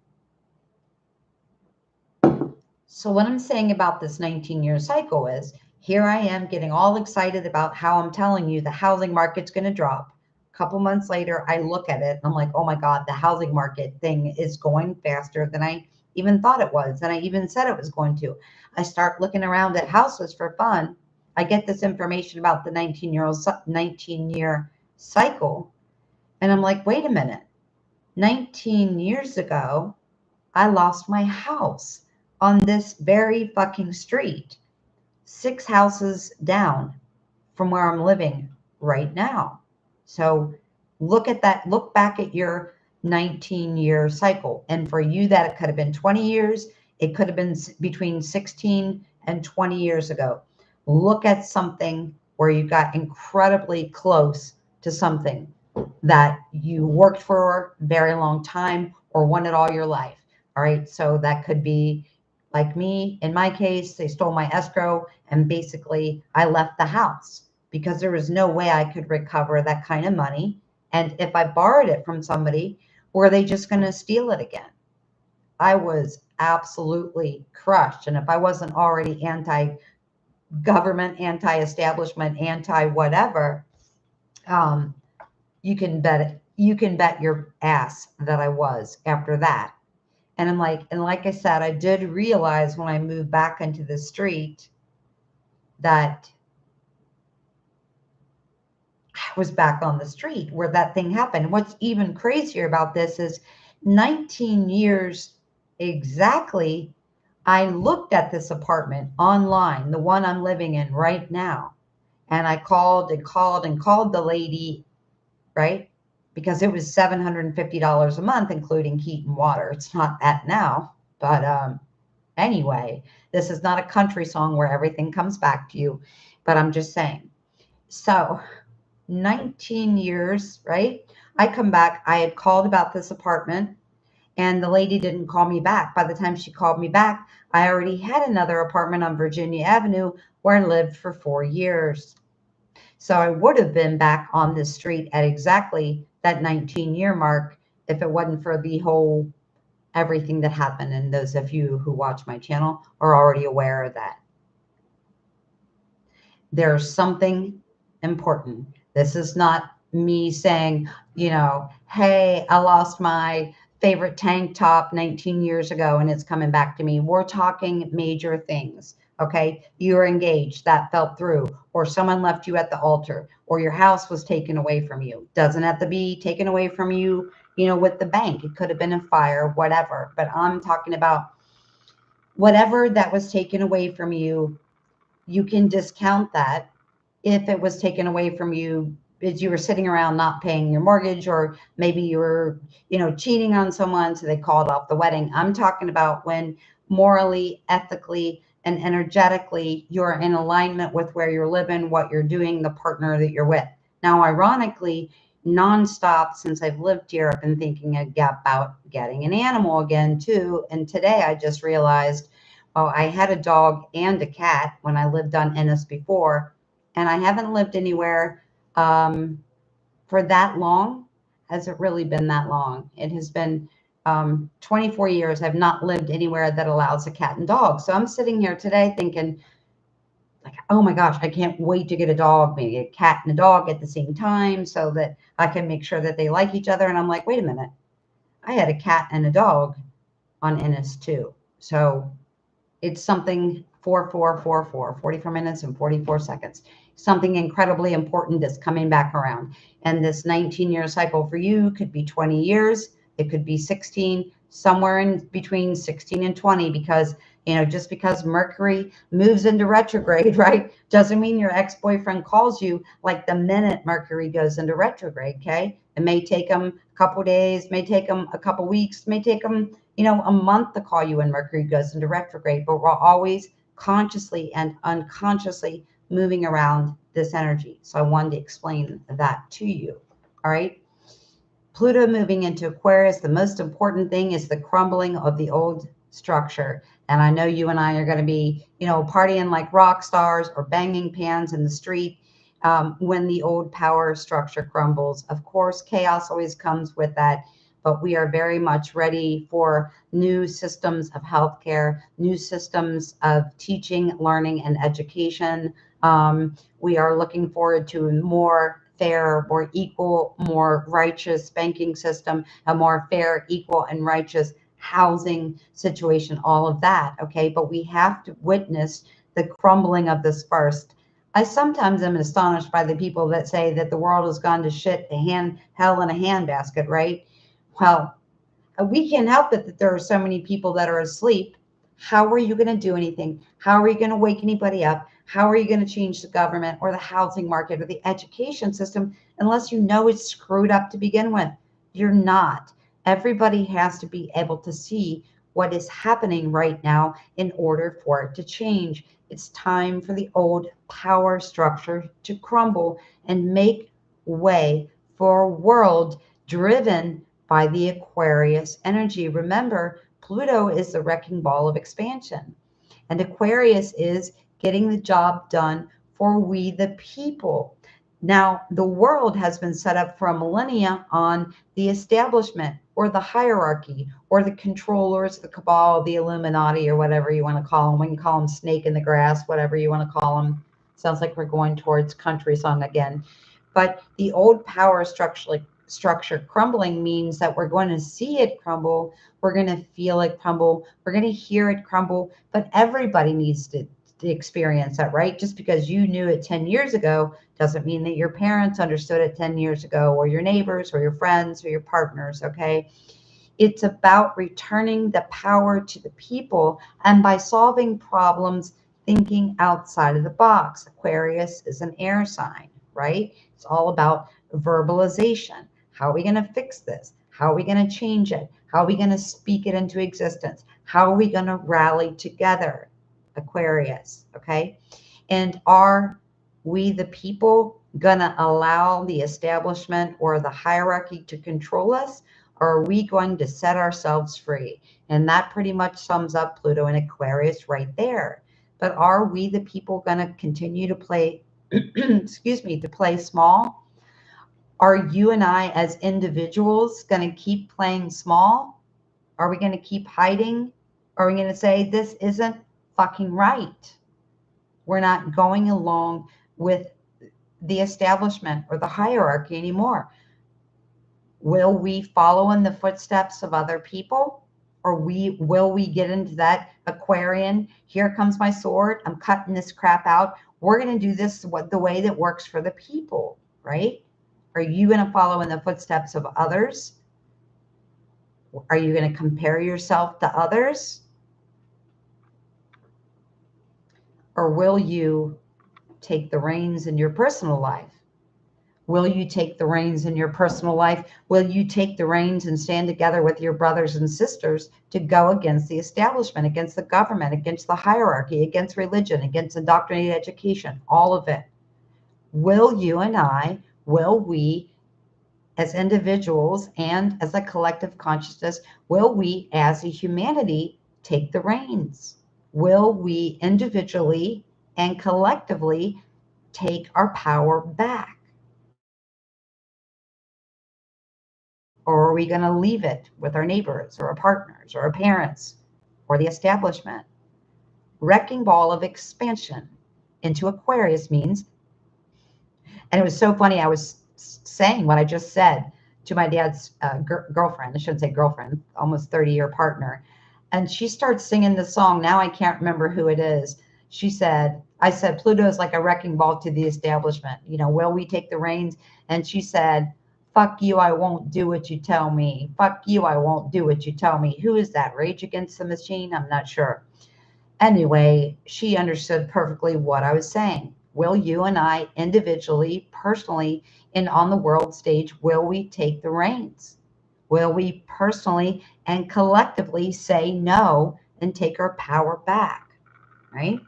So what I'm saying about this 19-year cycle is, here I am getting all excited about how I'm telling you the housing market's going to drop. A couple months later, I look at it and I'm like, oh my God, the housing market thing is going faster than I even thought it was. And I even said it was going to. I start looking around at houses for fun. I get this information about the 19-year cycle. And I'm like, wait a minute. 19 years ago, I lost my house on this very fucking street, 6 houses down from where I'm living right now. So look at that, look back at your 19-year cycle. And for you, that it could have been 20 years, it could have been between 16 and 20 years ago. Look at something where you got incredibly close to something that you worked for a very long time or wanted all your life. All right. So that could be like me. In my case, they stole my escrow and basically I left the house because there was no way I could recover that kind of money. And if I borrowed it from somebody, were they just going to steal it again? I was absolutely crushed. And if I wasn't already anti-government, anti-establishment, anti-whatever, you can bet your ass that I was after that. And I'm like, and like I said, I did realize when I moved back into the street that I was back on the street where that thing happened. What's even crazier about this is 19 years exactly, I looked at this apartment online, the one I'm living in right now. And I called and called and called the lady, right? Because it was $750 a month, including heat and water. It's not that now, but anyway, this is not a country song where everything comes back to you, but I'm just saying. So 19 years, right? I come back. I had called about this apartment and the lady didn't call me back. By the time she called me back, I already had another apartment on Virginia Avenue where I lived for 4 years. So I would have been back on the street at exactly that 19-year mark if it wasn't for the whole everything that happened. And those of you who watch my channel are already aware of that. There's something important. This is not me saying, you know, hey, I lost my favorite tank top 19 years ago and it's coming back to me. We're talking major things. Okay, you were engaged, that fell through, or someone left you at the altar, or your house was taken away from you. Doesn't have to be taken away from you, you know, with the bank. It could have been a fire, whatever. But I'm talking about whatever that was taken away from you. You can discount that if it was taken away from you as you were sitting around not paying your mortgage, or maybe you were, you know, cheating on someone, so they called off the wedding. I'm talking about when morally, ethically, and energetically, you're in alignment with where you're living, what you're doing, the partner that you're with. Now, ironically, nonstop since I've lived here, I've been thinking about getting an animal again too. And today I just realized, well, I had a dog and a cat when I lived on Ennis before, and I haven't lived anywhere for that long. Has it really been that long? It has been 24 years. I've not lived anywhere that allows a cat and dog. So I'm sitting here today thinking, like, oh my gosh, I can't wait to get a dog, maybe a cat and a dog at the same time so that I can make sure that they like each other. And I'm like, wait a minute, I had a cat and a dog on Ennis too. So it's something 4444, 44 minutes and 44 seconds. Something incredibly important is coming back around. And this 19-year cycle for you could be 20 years. It could be 16, somewhere in between 16 and 20, because, you know, just because Mercury moves into retrograde, right, doesn't mean your ex-boyfriend calls you like the minute Mercury goes into retrograde, okay? It may take them a couple days, may take them a couple weeks, may take them, you know, a month to call you when Mercury goes into retrograde, but we're always consciously and unconsciously moving around this energy. So I wanted to explain that to you. All right. Pluto moving into Aquarius, the most important thing is the crumbling of the old structure. And I know you and I are going to be, you know, partying like rock stars or banging pans in the street when the old power structure crumbles. Of course, chaos always comes with that, but we are very much ready for new systems of healthcare, new systems of teaching, learning, and education. We are looking forward to more fair, more equal, more righteous banking system, a more fair, equal, and righteous housing situation, all of that, okay? But we have to witness the crumbling of this first. I sometimes am astonished by the people that say that the world has gone to shit, hell in a handbasket, right? Well, we can't help it that there are so many people that are asleep. How are you going to do anything? How are you going to wake anybody up? How are you going to change the government or the housing market or the education system unless you know it's screwed up to begin with? You're not. Everybody has to be able to see what is happening right now in order for it to change. It's time for the old power structure to crumble and make way for a world driven by the Aquarius energy. Remember, Pluto is the wrecking ball of expansion, and Aquarius is getting the job done for we the people. Now, the world has been set up for a millennia on the establishment or the hierarchy or the controllers, the cabal, the Illuminati, or whatever you want to call them. We can call them snake in the grass, whatever you want to call them. Sounds like we're going towards country song again. But the old power structure crumbling means that we're going to see it crumble, we're going to feel it crumble, we're going to hear it crumble, but everybody needs to experience that, right? Just because you knew it 10 years ago doesn't mean that your parents understood it 10 years ago, or your neighbors or your friends or your partners, okay? It's about returning the power to the people, and by solving problems, thinking outside of the box. Aquarius is an air sign, right? It's all about verbalization. How are we going to fix this? How are we going to change it? How are we going to speak it into existence? How are we going to rally together? Aquarius, okay? And are we, the people, going to allow the establishment or the hierarchy to control us? Or are we going to set ourselves free? And that pretty much sums up Pluto and Aquarius right there. But are we, the people, going to continue to play, excuse me, to play small? Are you and I as individuals going to keep playing small? Are we going to keep hiding? Are we going to say, this isn't fucking right? We're not going along with the establishment or the hierarchy anymore. Will we follow in the footsteps of other people? Or will we get into that Aquarian, here comes my sword, I'm cutting this crap out. We're going to do this the way that works for the people, right? Are you going to follow in the footsteps of others? Are you going to compare yourself to others? Or will you take the reins in your personal life? Will you take the reins in your personal life? Will you take the reins and stand together with your brothers and sisters to go against the establishment, against the government, against the hierarchy, against religion, against indoctrinated education, all of it? Will you and I, will we as individuals and as a collective consciousness, will we as a humanity take the reins? Will we individually and collectively take our power back? Or are we going to leave it with our neighbors or our partners or our parents or the establishment? Wrecking ball of expansion into Aquarius means, and it was so funny, I was saying what I just said to my dad's girlfriend, I shouldn't say girlfriend, almost 30-year partner. And she starts singing the song. Now I can't remember who it is. She said, I said, Pluto is like a wrecking ball to the establishment. You know, will we take the reins? And she said, fuck you, I won't do what you tell me. Fuck you, I won't do what you tell me. Who is that? Rage Against the Machine? I'm not sure. Anyway, she understood perfectly what I was saying. Will you and I individually, personally, and on the world stage, will we take the reins? Will we personally and collectively say no and take our power back, right?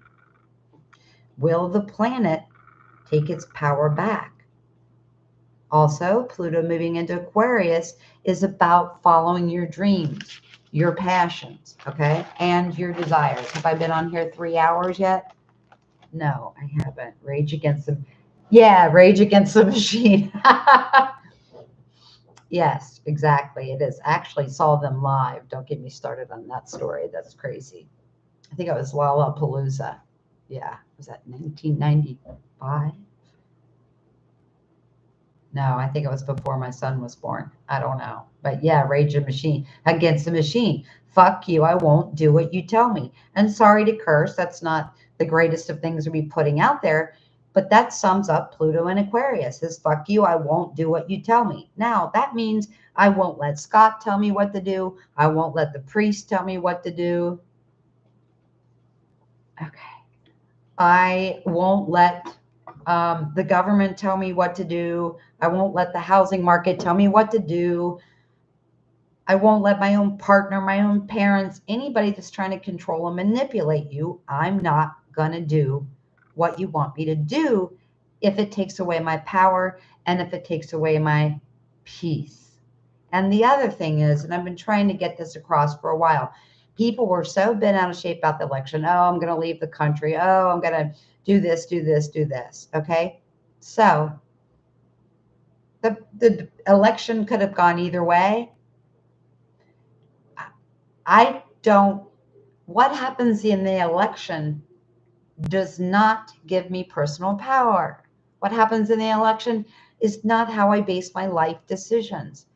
Will the planet take its power back? Also, Pluto moving into Aquarius is about following your dreams, your passions, okay, and your desires. Have I been on here 3 hours yet? No, I haven't. Rage Against the, yeah, Rage Against the Machine. Yes, exactly. It is. Actually saw them live. Don't get me started on that story. That's crazy. I think it was Lollapalooza. Yeah, was that 1995? No, I think it was before my son was born. I don't know. But yeah, Rage Against the Machine. Fuck you. I won't do what you tell me. And sorry to curse. That's not the greatest of things to be putting out there. But that sums up Pluto and Aquarius is fuck you. I won't do what you tell me. Now, that means I won't let Scott tell me what to do. I won't let the priest tell me what to do. Okay. I won't let the government tell me what to do. I won't let the housing market tell me what to do. I won't let my own partner, my own parents, anybody that's trying to control and manipulate you. I'm not going to do what you want me to do if it takes away my power and if it takes away my peace. And the other thing is, and I've been trying to get this across for a while, people were so bent out of shape about the election. Oh, I'm going to leave the country. Oh, I'm going to do this, do this, do this. Okay. So the election could have gone either way. I don't, what happens in the election does not give me personal power. What happens in the election is not how I base my life decisions.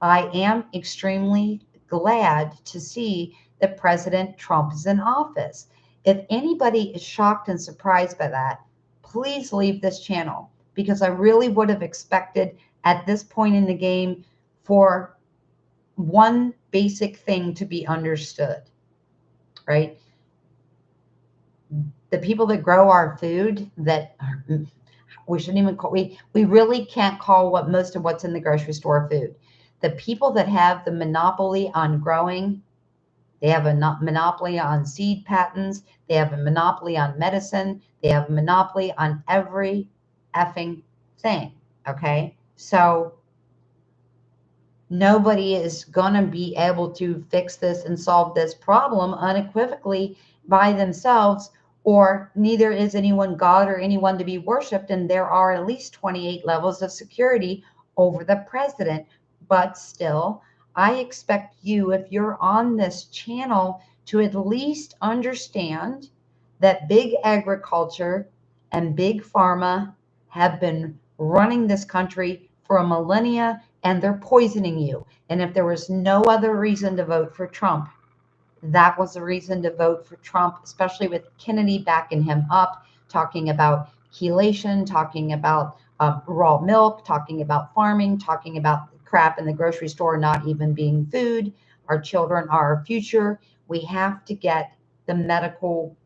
I am extremely glad to see that President Trump is in office. If anybody is shocked and surprised by that, please leave this channel because I really would have expected at this point in the game for one basic thing to be understood, right? The people that grow our food that we shouldn't even call, we really can't call what most of what's in the grocery store food. The people that have the monopoly on growing, they have a monopoly on seed patents, they have a monopoly on medicine, they have a monopoly on every effing thing, okay? So nobody is going to be able to fix this and solve this problem unequivocally by themselves, or neither is anyone God or anyone to be worshiped. And there are at least 28 levels of security over the president. But still, I expect you, if you're on this channel, to at least understand that big agriculture and big pharma have been running this country for a millennia, and they're poisoning you. And if there was no other reason to vote for Trump, that was the reason to vote for Trump, especially with Kennedy backing him up, talking about chelation, talking about raw milk, talking about farming, talking about crap in the grocery store not even being food. Our children are our future. We have to get the medical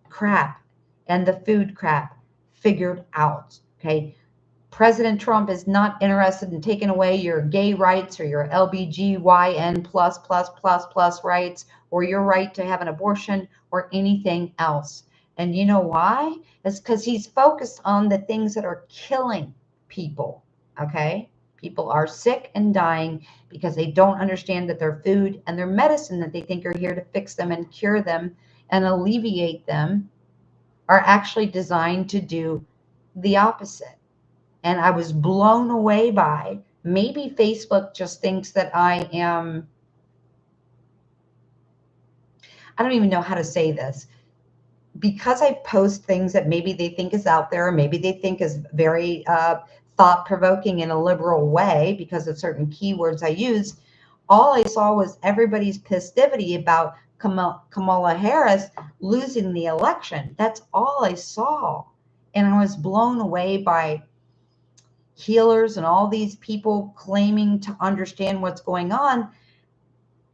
crap and the food crap figured out, okay? President Trump is not interested in taking away your gay rights or your LBGYN plus rights or your right to have an abortion or anything else. And you know why? It's because he's focused on the things that are killing people, okay? People are sick and dying because they don't understand that their food and their medicine that they think are here to fix them and cure them and alleviate them are actually designed to do the opposite. And I was blown away by, maybe Facebook just thinks that I don't even know how to say this, because I post things that maybe they think is out there, or maybe they think is very thought-provoking in a liberal way because of certain keywords I use. All I saw was everybody's festivity about Kamala Harris losing the election. That's all I saw. And I was blown away by healers and all these people claiming to understand what's going on.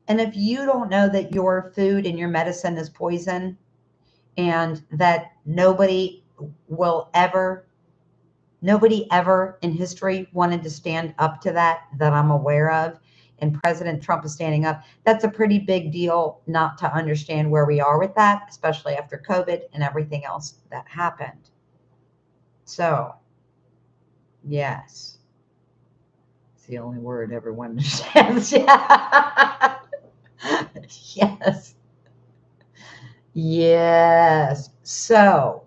And if you don't know that your food and your medicine is poison, and that nobody ever in history wanted to stand up to that I'm aware of, and President Trump is standing up, that's a pretty big deal not to understand where we are with that, especially after COVID and everything else that happened. So, yes. It's the only word everyone understands. Yes. Yes. So,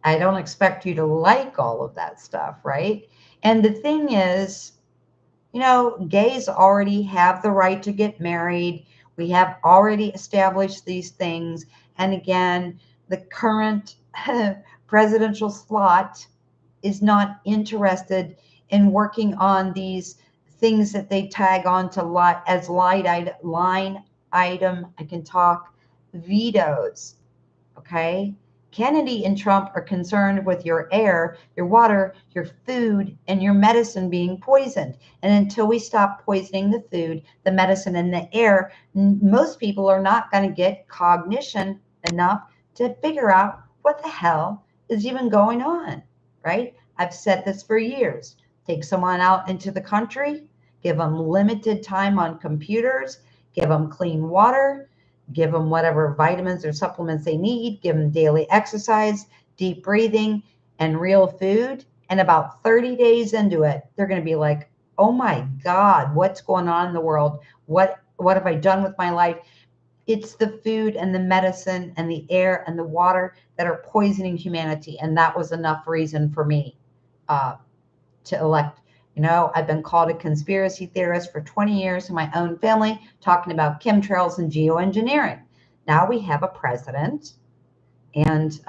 I don't expect you to like all of that stuff, right? And the thing is, gays already have the right to get married. We have already established these things. And again, the current presidential slot is not interested in working on these things that they tag on to as line item, I can talk, vetoes. Okay? Kennedy and Trump are concerned with your air, your water, your food, and your medicine being poisoned. And until we stop poisoning the food, the medicine, and the air, most people are not going to get cognition enough to figure out what the hell is even going on, right? I've said this for years. Take someone out into the country, give them limited time on computers, give them clean water, give them whatever vitamins or supplements they need, give them daily exercise, deep breathing, and real food. And about 30 days into it, they're going to be like, oh my God, what's going on in the world? What have I done with my life? It's the food and the medicine and the air and the water that are poisoning humanity. And that was enough reason for me to elect. I've been called a conspiracy theorist for 20 years in my own family, talking about chemtrails and geoengineering. Now we have a president and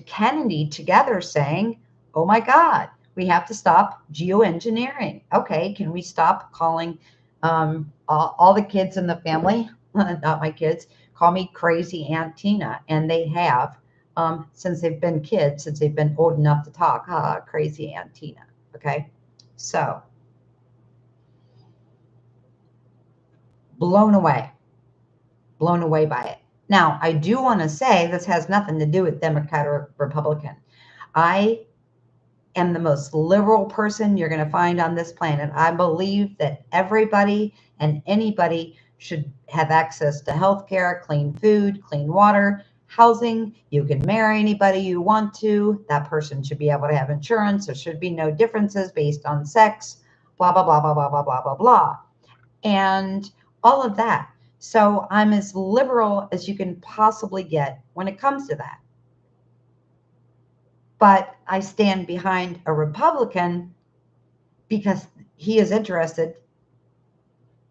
Kennedy together saying, "Oh my God, we have to stop geoengineering." Okay, can we stop calling all the kids in the family, not my kids, call me crazy Aunt Tina, and they have since they've been kids, since they've been old enough to talk. Crazy Aunt Tina. Okay, so blown away by it. Now, I do want to say this has nothing to do with Democrat or Republican. I am the most liberal person you're going to find on this planet. I believe that everybody and anybody should have access to health care, clean food, clean water, housing. You can marry anybody you want to. That person should be able to have insurance. There should be no differences based on sex, blah, blah, blah, blah, blah, blah, blah, blah, blah. And all of that. So I'm as liberal as you can possibly get when it comes to that. But I stand behind a Republican because he is interested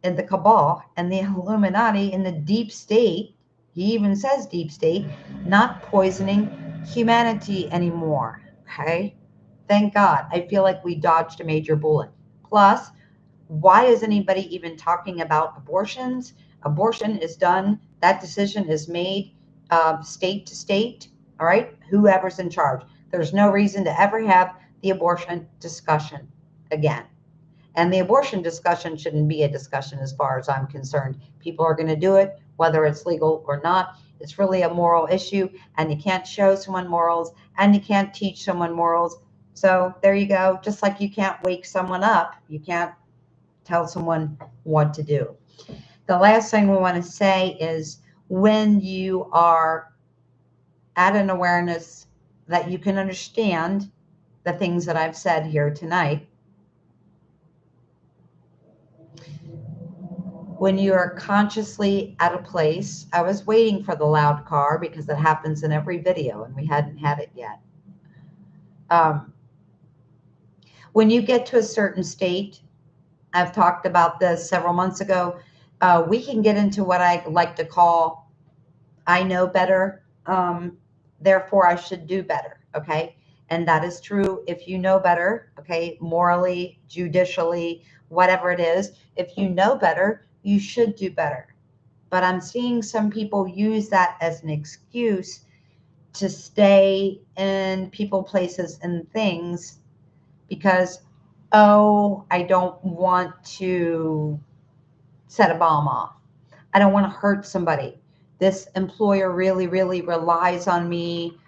in the cabal and the Illuminati and the deep state. He even says deep state, not poisoning humanity anymore. Okay? Thank God. I feel like we dodged a major bullet. Plus, why is anybody even talking about abortions? Abortion is done. That decision is made state to state. All right? Whoever's in charge. There's no reason to ever have the abortion discussion again. And the abortion discussion shouldn't be a discussion as far as I'm concerned. People are going to do it, whether it's legal or not. It's really a moral issue, and you can't show someone morals, and you can't teach someone morals. So there you go. Just like you can't wake someone up, you can't tell someone what to do. The last thing we want to say is when you are at an awareness that you can understand the things that I've said here tonight, when you are consciously at a place, I was waiting for the loud car because it happens in every video and we hadn't had it yet. When you get to a certain state, I've talked about this several months ago, we can get into what I like to call, I know better, therefore I should do better, okay? And that is true if you know better, okay, morally, judicially, whatever it is. If you know better, you should do better. But I'm seeing some people use that as an excuse to stay in people, places, and things because, oh, I don't want to set a bomb off. I don't want to hurt somebody. This employer really, really relies on me.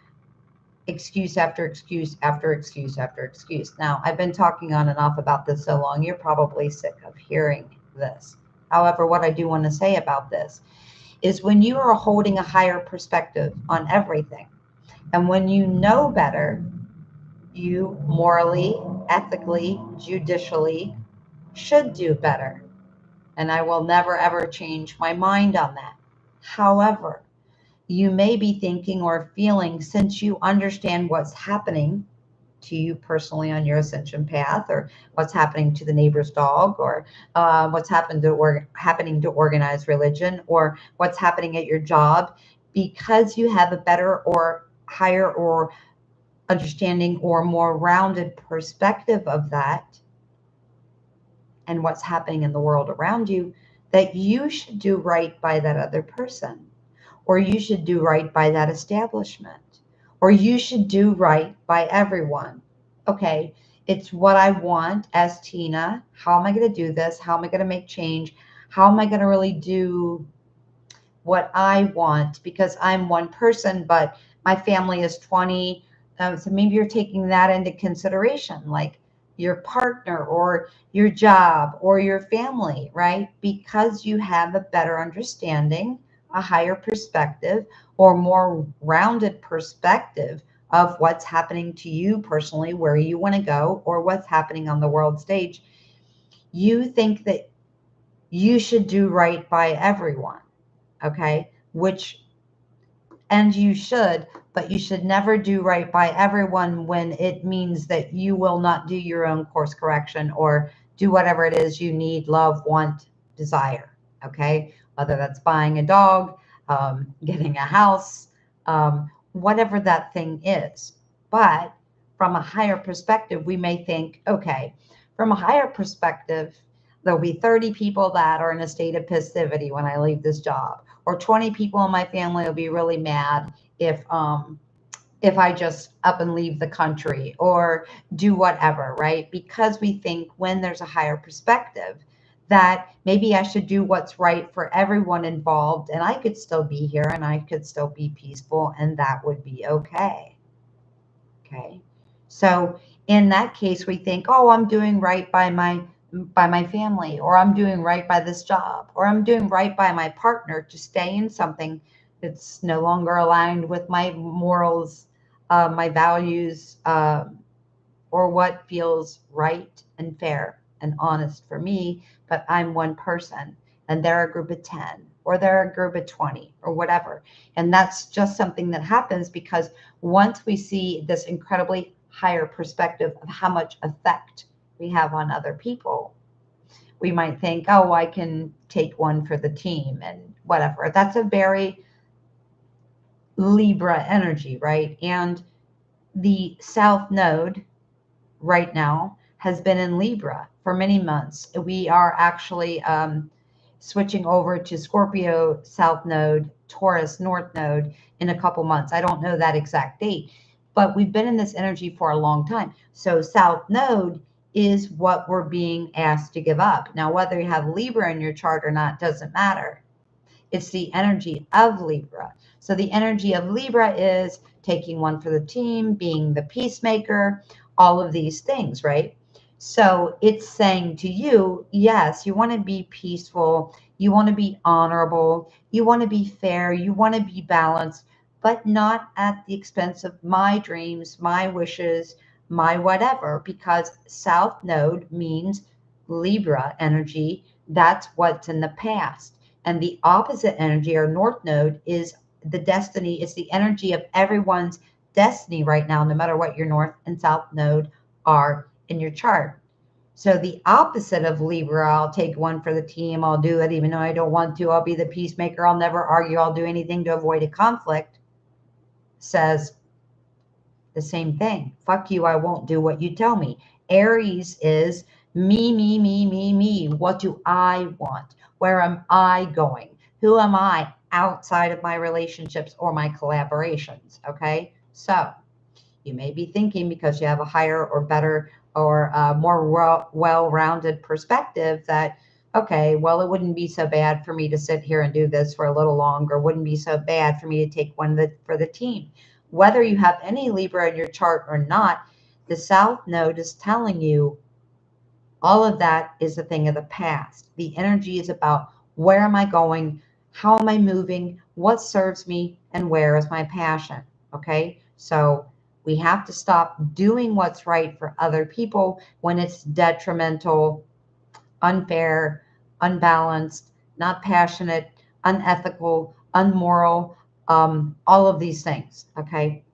Excuse after excuse after excuse after excuse. Now, I've been talking on and off about this so long, you're probably sick of hearing this. However, what I do want to say about this is when you are holding a higher perspective on everything, and when you know better, you morally, ethically, judicially should do better. And I will never ever change my mind on that. However, you may be thinking or feeling, since you understand what's happening to you personally on your ascension path, or what's happening to the neighbor's dog, or what's happening to organized religion, or what's happening at your job, because you have a better or higher or understanding or more rounded perspective of that and what's happening in the world around you, that you should do right by that other person, or you should do right by that establishment, or you should do right by everyone. Okay, it's what I want as Tina. How am I going to do this? How am I going to make change? How am I going to really do what I want? Because I'm one person, but my family is 20. So maybe you're taking that into consideration, like your partner or your job or your family, right? Because you have a better understanding, a higher perspective, or more rounded perspective of what's happening to you personally, where you want to go, or what's happening on the world stage. You think that you should do right by everyone, okay? Which, and you should, but you should never do right by everyone when it means that you will not do your own course correction or do whatever it is you need, love, want, desire, okay? Whether that's buying a dog, getting a house, whatever that thing is. But from a higher perspective, we may think, okay, from a higher perspective, there'll be 30 people that are in a state of passivity when I leave this job, or 20 people in my family will be really mad if I just up and leave the country or do whatever, right? Because we think when there's a higher perspective that maybe I should do what's right for everyone involved, and I could still be here and I could still be peaceful, and that would be okay. Okay. So in that case, we think, oh, I'm doing right by my family, or I'm doing right by this job, or I'm doing right by my partner to stay in something that's no longer aligned with my morals, my values, or what feels right and fair and honest for me. But I'm one person and they're a group of 10, or they're a group of 20, or whatever. And that's just something that happens because once we see this incredibly higher perspective of how much effect we have on other people, we might think, oh, I can take one for the team and whatever. That's a very Libra energy, right? And the South Node right now has been in Libra for many months. We are actually switching over to Scorpio South Node, Taurus North Node in a couple months. I don't know that exact date, but we've been in this energy for a long time. So South Node is what we're being asked to give up. Now, whether you have Libra in your chart or not doesn't matter. It's the energy of Libra. So the energy of Libra is taking one for the team, being the peacemaker, all of these things, right? So it's saying to you, yes, you want to be peaceful, you want to be honorable, you want to be fair, you want to be balanced, but not at the expense of my dreams, my wishes, my whatever, because South Node means Libra energy. That's what's in the past. And the opposite energy, or North Node, is the destiny. It's the energy of everyone's destiny right now, no matter what your North and South Node are in your chart. So the opposite of Libra, I'll take one for the team, I'll do it even though I don't want to, I'll be the peacemaker, I'll never argue, I'll do anything to avoid a conflict, says the same thing. Fuck you, I won't do what you tell me. Aries is me, me, me, me, me. What do I want? Where am I going? Who am I outside of my relationships or my collaborations? Okay. So you may be thinking, because you have a higher or better or more well-rounded perspective, that, okay, well, it wouldn't be so bad for me to sit here and do this for a little longer. Wouldn't be so bad for me to take one for the team. Whether you have any Libra in your chart or not, the South Node is telling you all of that is a thing of the past. The energy is about, where am I going? How am I moving? What serves me? And where is my passion? Okay. So we have to stop doing what's right for other people when it's detrimental, unfair, unbalanced, not passionate, unethical, unmoral, all of these things. Okay.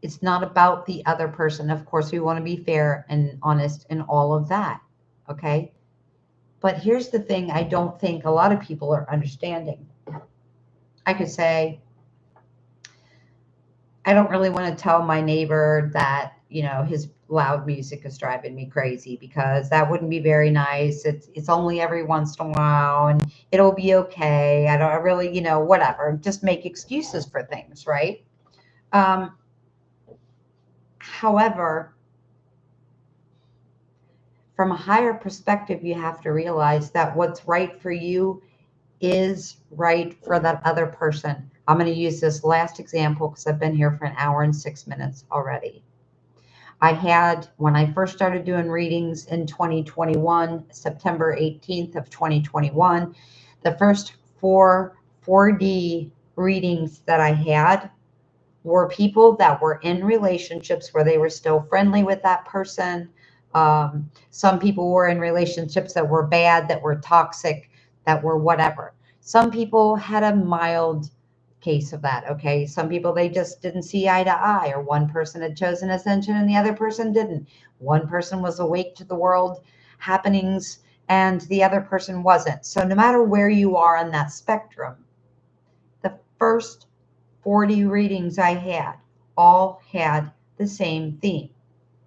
It's not about the other person. Of course, we want to be fair and honest in all of that. Okay. But here's the thing I don't think a lot of people are understanding. I could say, I don't really want to tell my neighbor that, his loud music is driving me crazy, because that wouldn't be very nice. It's only every once in a while and it'll be okay. I don't really, whatever, just make excuses for things, right? However, from a higher perspective, you have to realize that what's right for you is right for that other person. I'm going to use this last example because I've been here for an hour and 6 minutes already. I had, when I first started doing readings in 2021, September 18th of 2021, the first 4D readings that I had were people that were in relationships where they were still friendly with that person. Some people were in relationships that were bad, that were toxic, that were whatever. Some people had a mild case of that. Okay. Some people, they just didn't see eye to eye, or one person had chosen ascension and the other person didn't. One person was awake to the world happenings and the other person wasn't. So no matter where you are on that spectrum, the first 40 readings I had all had the same theme,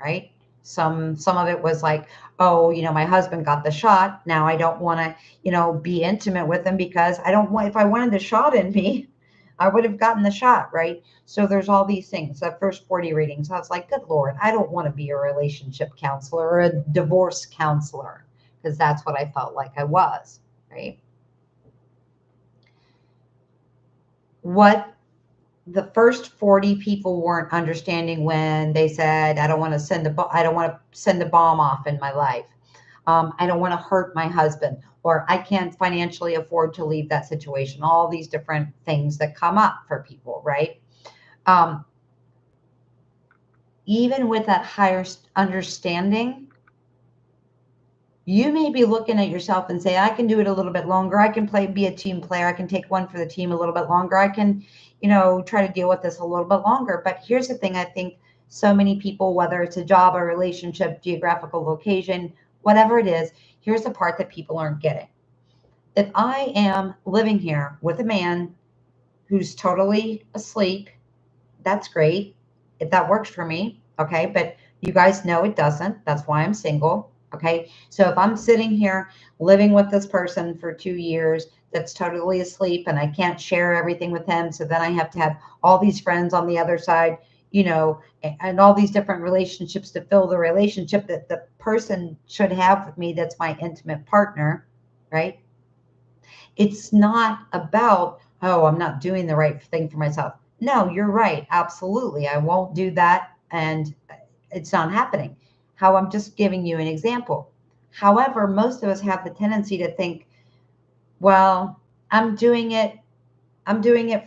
right? Some of it was like, oh, my husband got the shot. Now I don't want to, be intimate with him, because I don't want, if I wanted the shot in me, I would have gotten the shot, right? So there's all these things. The first 40 readings, I was like, good Lord, I don't want to be a relationship counselor or a divorce counselor, because that's what I felt like I was, right? What the first 40 people weren't understanding when they said, I don't want to send a bomb off in my life. I don't want to hurt my husband, or I can't financially afford to leave that situation. All these different things that come up for people, right? Even with that higher understanding, you may be looking at yourself and say, I can do it a little bit longer. I can be a team player. I can take one for the team a little bit longer. I can, try to deal with this a little bit longer. But here's the thing. I think so many people, whether it's a job, a relationship, geographical location, whatever it is, here's the part that people aren't getting. If I am living here with a man who's totally asleep, that's great. If that works for me, okay. But you guys know it doesn't. That's why I'm single. Okay. So if I'm sitting here living with this person for 2 years that's totally asleep, and I can't share everything with him, so then I have to have all these friends on the other side, and all these different relationships to fill the relationship that the person should have with me, that's my intimate partner, right? It's not about, oh, I'm not doing the right thing for myself. No, you're right. Absolutely. I won't do that. And it's not happening. How I'm just giving you an example. However, most of us have the tendency to think, well, I'm doing it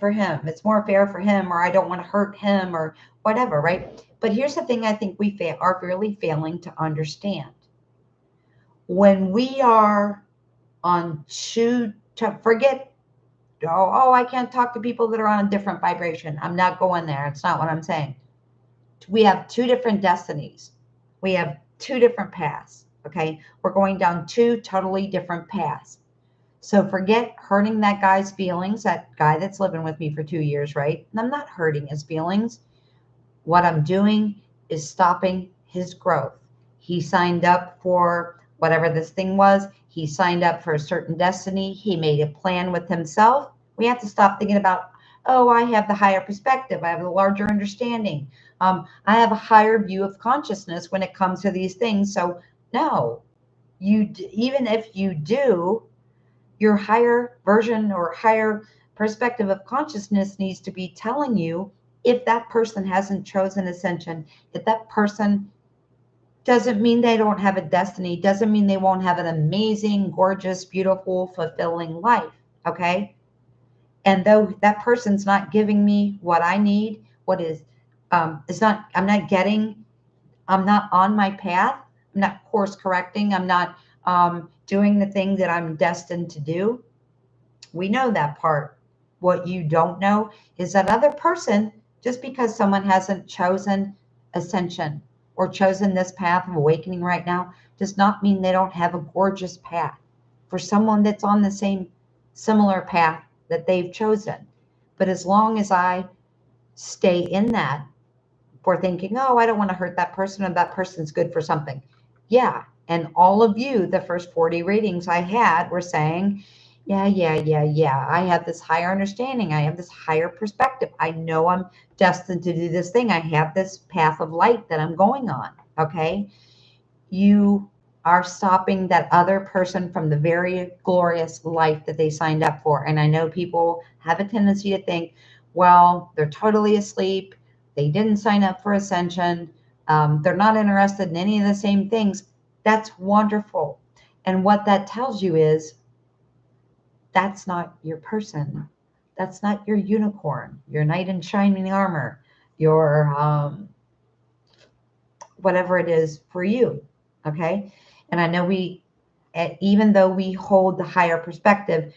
for him. It's more fair for him, or I don't want to hurt him, or whatever, right? But here's the thing I think we are really failing to understand. When we are on forget, oh, I can't talk to people that are on a different vibration. I'm not going there. It's not what I'm saying. We have two different destinies. We have two different paths. Okay. We're going down two totally different paths. So forget hurting that guy's feelings, that guy that's living with me for 2 years, right? And I'm not hurting his feelings. What I'm doing is stopping his growth. He signed up for whatever this thing was. He signed up for a certain destiny. He made a plan with himself. We have to stop thinking about, oh, I have the higher perspective. I have a larger understanding. I have a higher view of consciousness when it comes to these things. So no, even if you do, your higher version or higher perspective of consciousness needs to be telling you, if that person hasn't chosen ascension, if that person doesn't mean they don't have a destiny, doesn't mean they won't have an amazing, gorgeous, beautiful, fulfilling life. Okay. And though that person's not giving me what I need, what is, it's not, I'm not on my path. I'm not course correcting. I'm not doing the thing that I'm destined to do. We know that part. What you don't know is that other person, just because someone hasn't chosen ascension or chosen this path of awakening right now, does not mean they don't have a gorgeous path for someone that's on the same similar path that they've chosen. But as long as I stay in that for thinking, oh, I don't want to hurt that person, or that person's good for something. Yeah. And all of you, the first 40 readings I had were saying, yeah. I have this higher understanding. I have this higher perspective. I know I'm destined to do this thing. I have this path of light that I'm going on. Okay. You are stopping that other person from the very glorious life that they signed up for. And I know people have a tendency to think, well, they're totally asleep. They didn't sign up for ascension. They're not interested in any of the same things. That's wonderful. And what that tells you is that's not your person. That's not your unicorn, your knight in shining armor, your whatever it is for you. Okay. And I know even though we hold the higher perspective,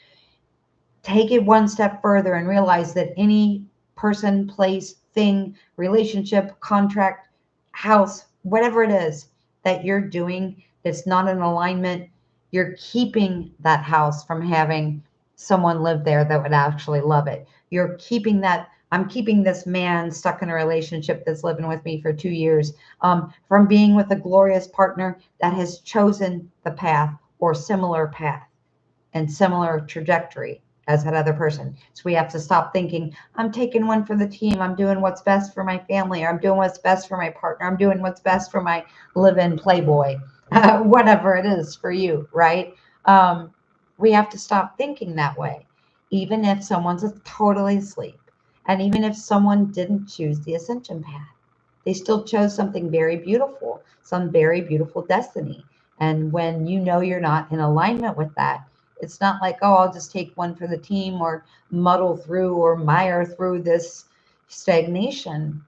take it one step further and realize that any person, place, thing, relationship, contract, house, whatever it is that you're doing that's not in alignment, you're keeping that house from having someone live there that would actually love it. You're keeping that. I'm keeping this man stuck in a relationship that's living with me for 2 years from being with a glorious partner that has chosen the path or similar path and similar trajectory as that other person. So we have to stop thinking, I'm taking one for the team. I'm doing what's best for my family. Or I'm doing what's best for my partner. I'm doing what's best for my live-in playboy, whatever it is for you, right? We have to stop thinking that way, even if someone's totally asleep. And even if someone didn't choose the ascension path, they still chose something very beautiful, some very beautiful destiny. And when you know you're not in alignment with that, it's not like, oh, I'll just take one for the team or muddle through or mire through this stagnation.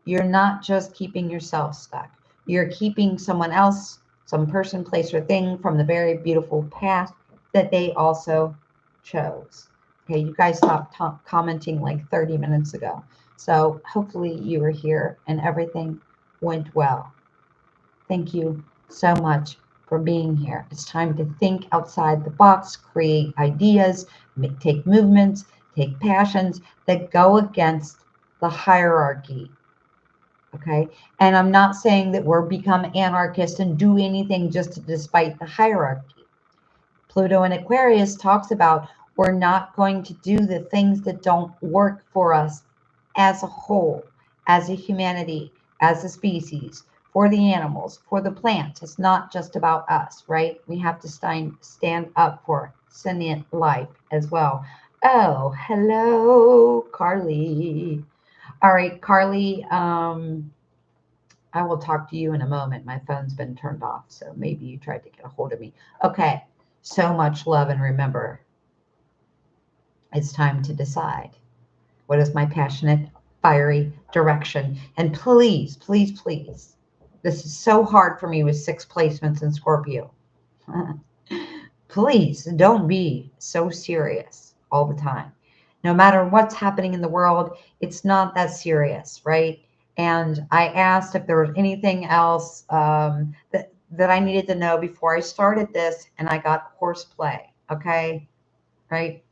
You're not just keeping yourself stuck. You're keeping someone else, some person, place, or thing from the very beautiful path that they also chose. Okay, you guys stopped commenting like 30 minutes ago. So hopefully you were here and everything went well. Thank you so much for being here. It's time to think outside the box, create ideas, take movements, take passions that go against the hierarchy. Okay. And I'm not saying that we're become anarchists and do anything just despite the hierarchy. Pluto in Aquarius talks about we're not going to do the things that don't work for us as a whole, as a humanity, as a species, for the animals, for the plants. It's not just about us, right? We have to stand up for sentient life as well. Oh, hello, Carly. All right, Carly, I will talk to you in a moment. My phone's been turned off, so maybe you tried to get a hold of me. Okay, so much love, and remember, it's time to decide. What is my passionate, fiery direction? And please, please, please, this is so hard for me with 6 placements in Scorpio. Please don't be so serious all the time. No matter what's happening in the world, it's not that serious, right? And I asked if there was anything else that I needed to know before I started this, and I got horseplay, okay? Right?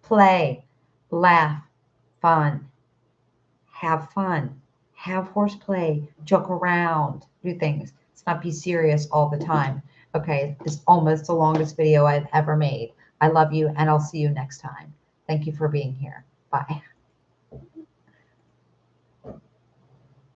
Play, laugh, fun, have fun, have horseplay, joke around, do things. Let's not be serious all the time. Okay, it's almost the longest video I've ever made. I love you, and I'll see you next time. Thank you for being here. Bye.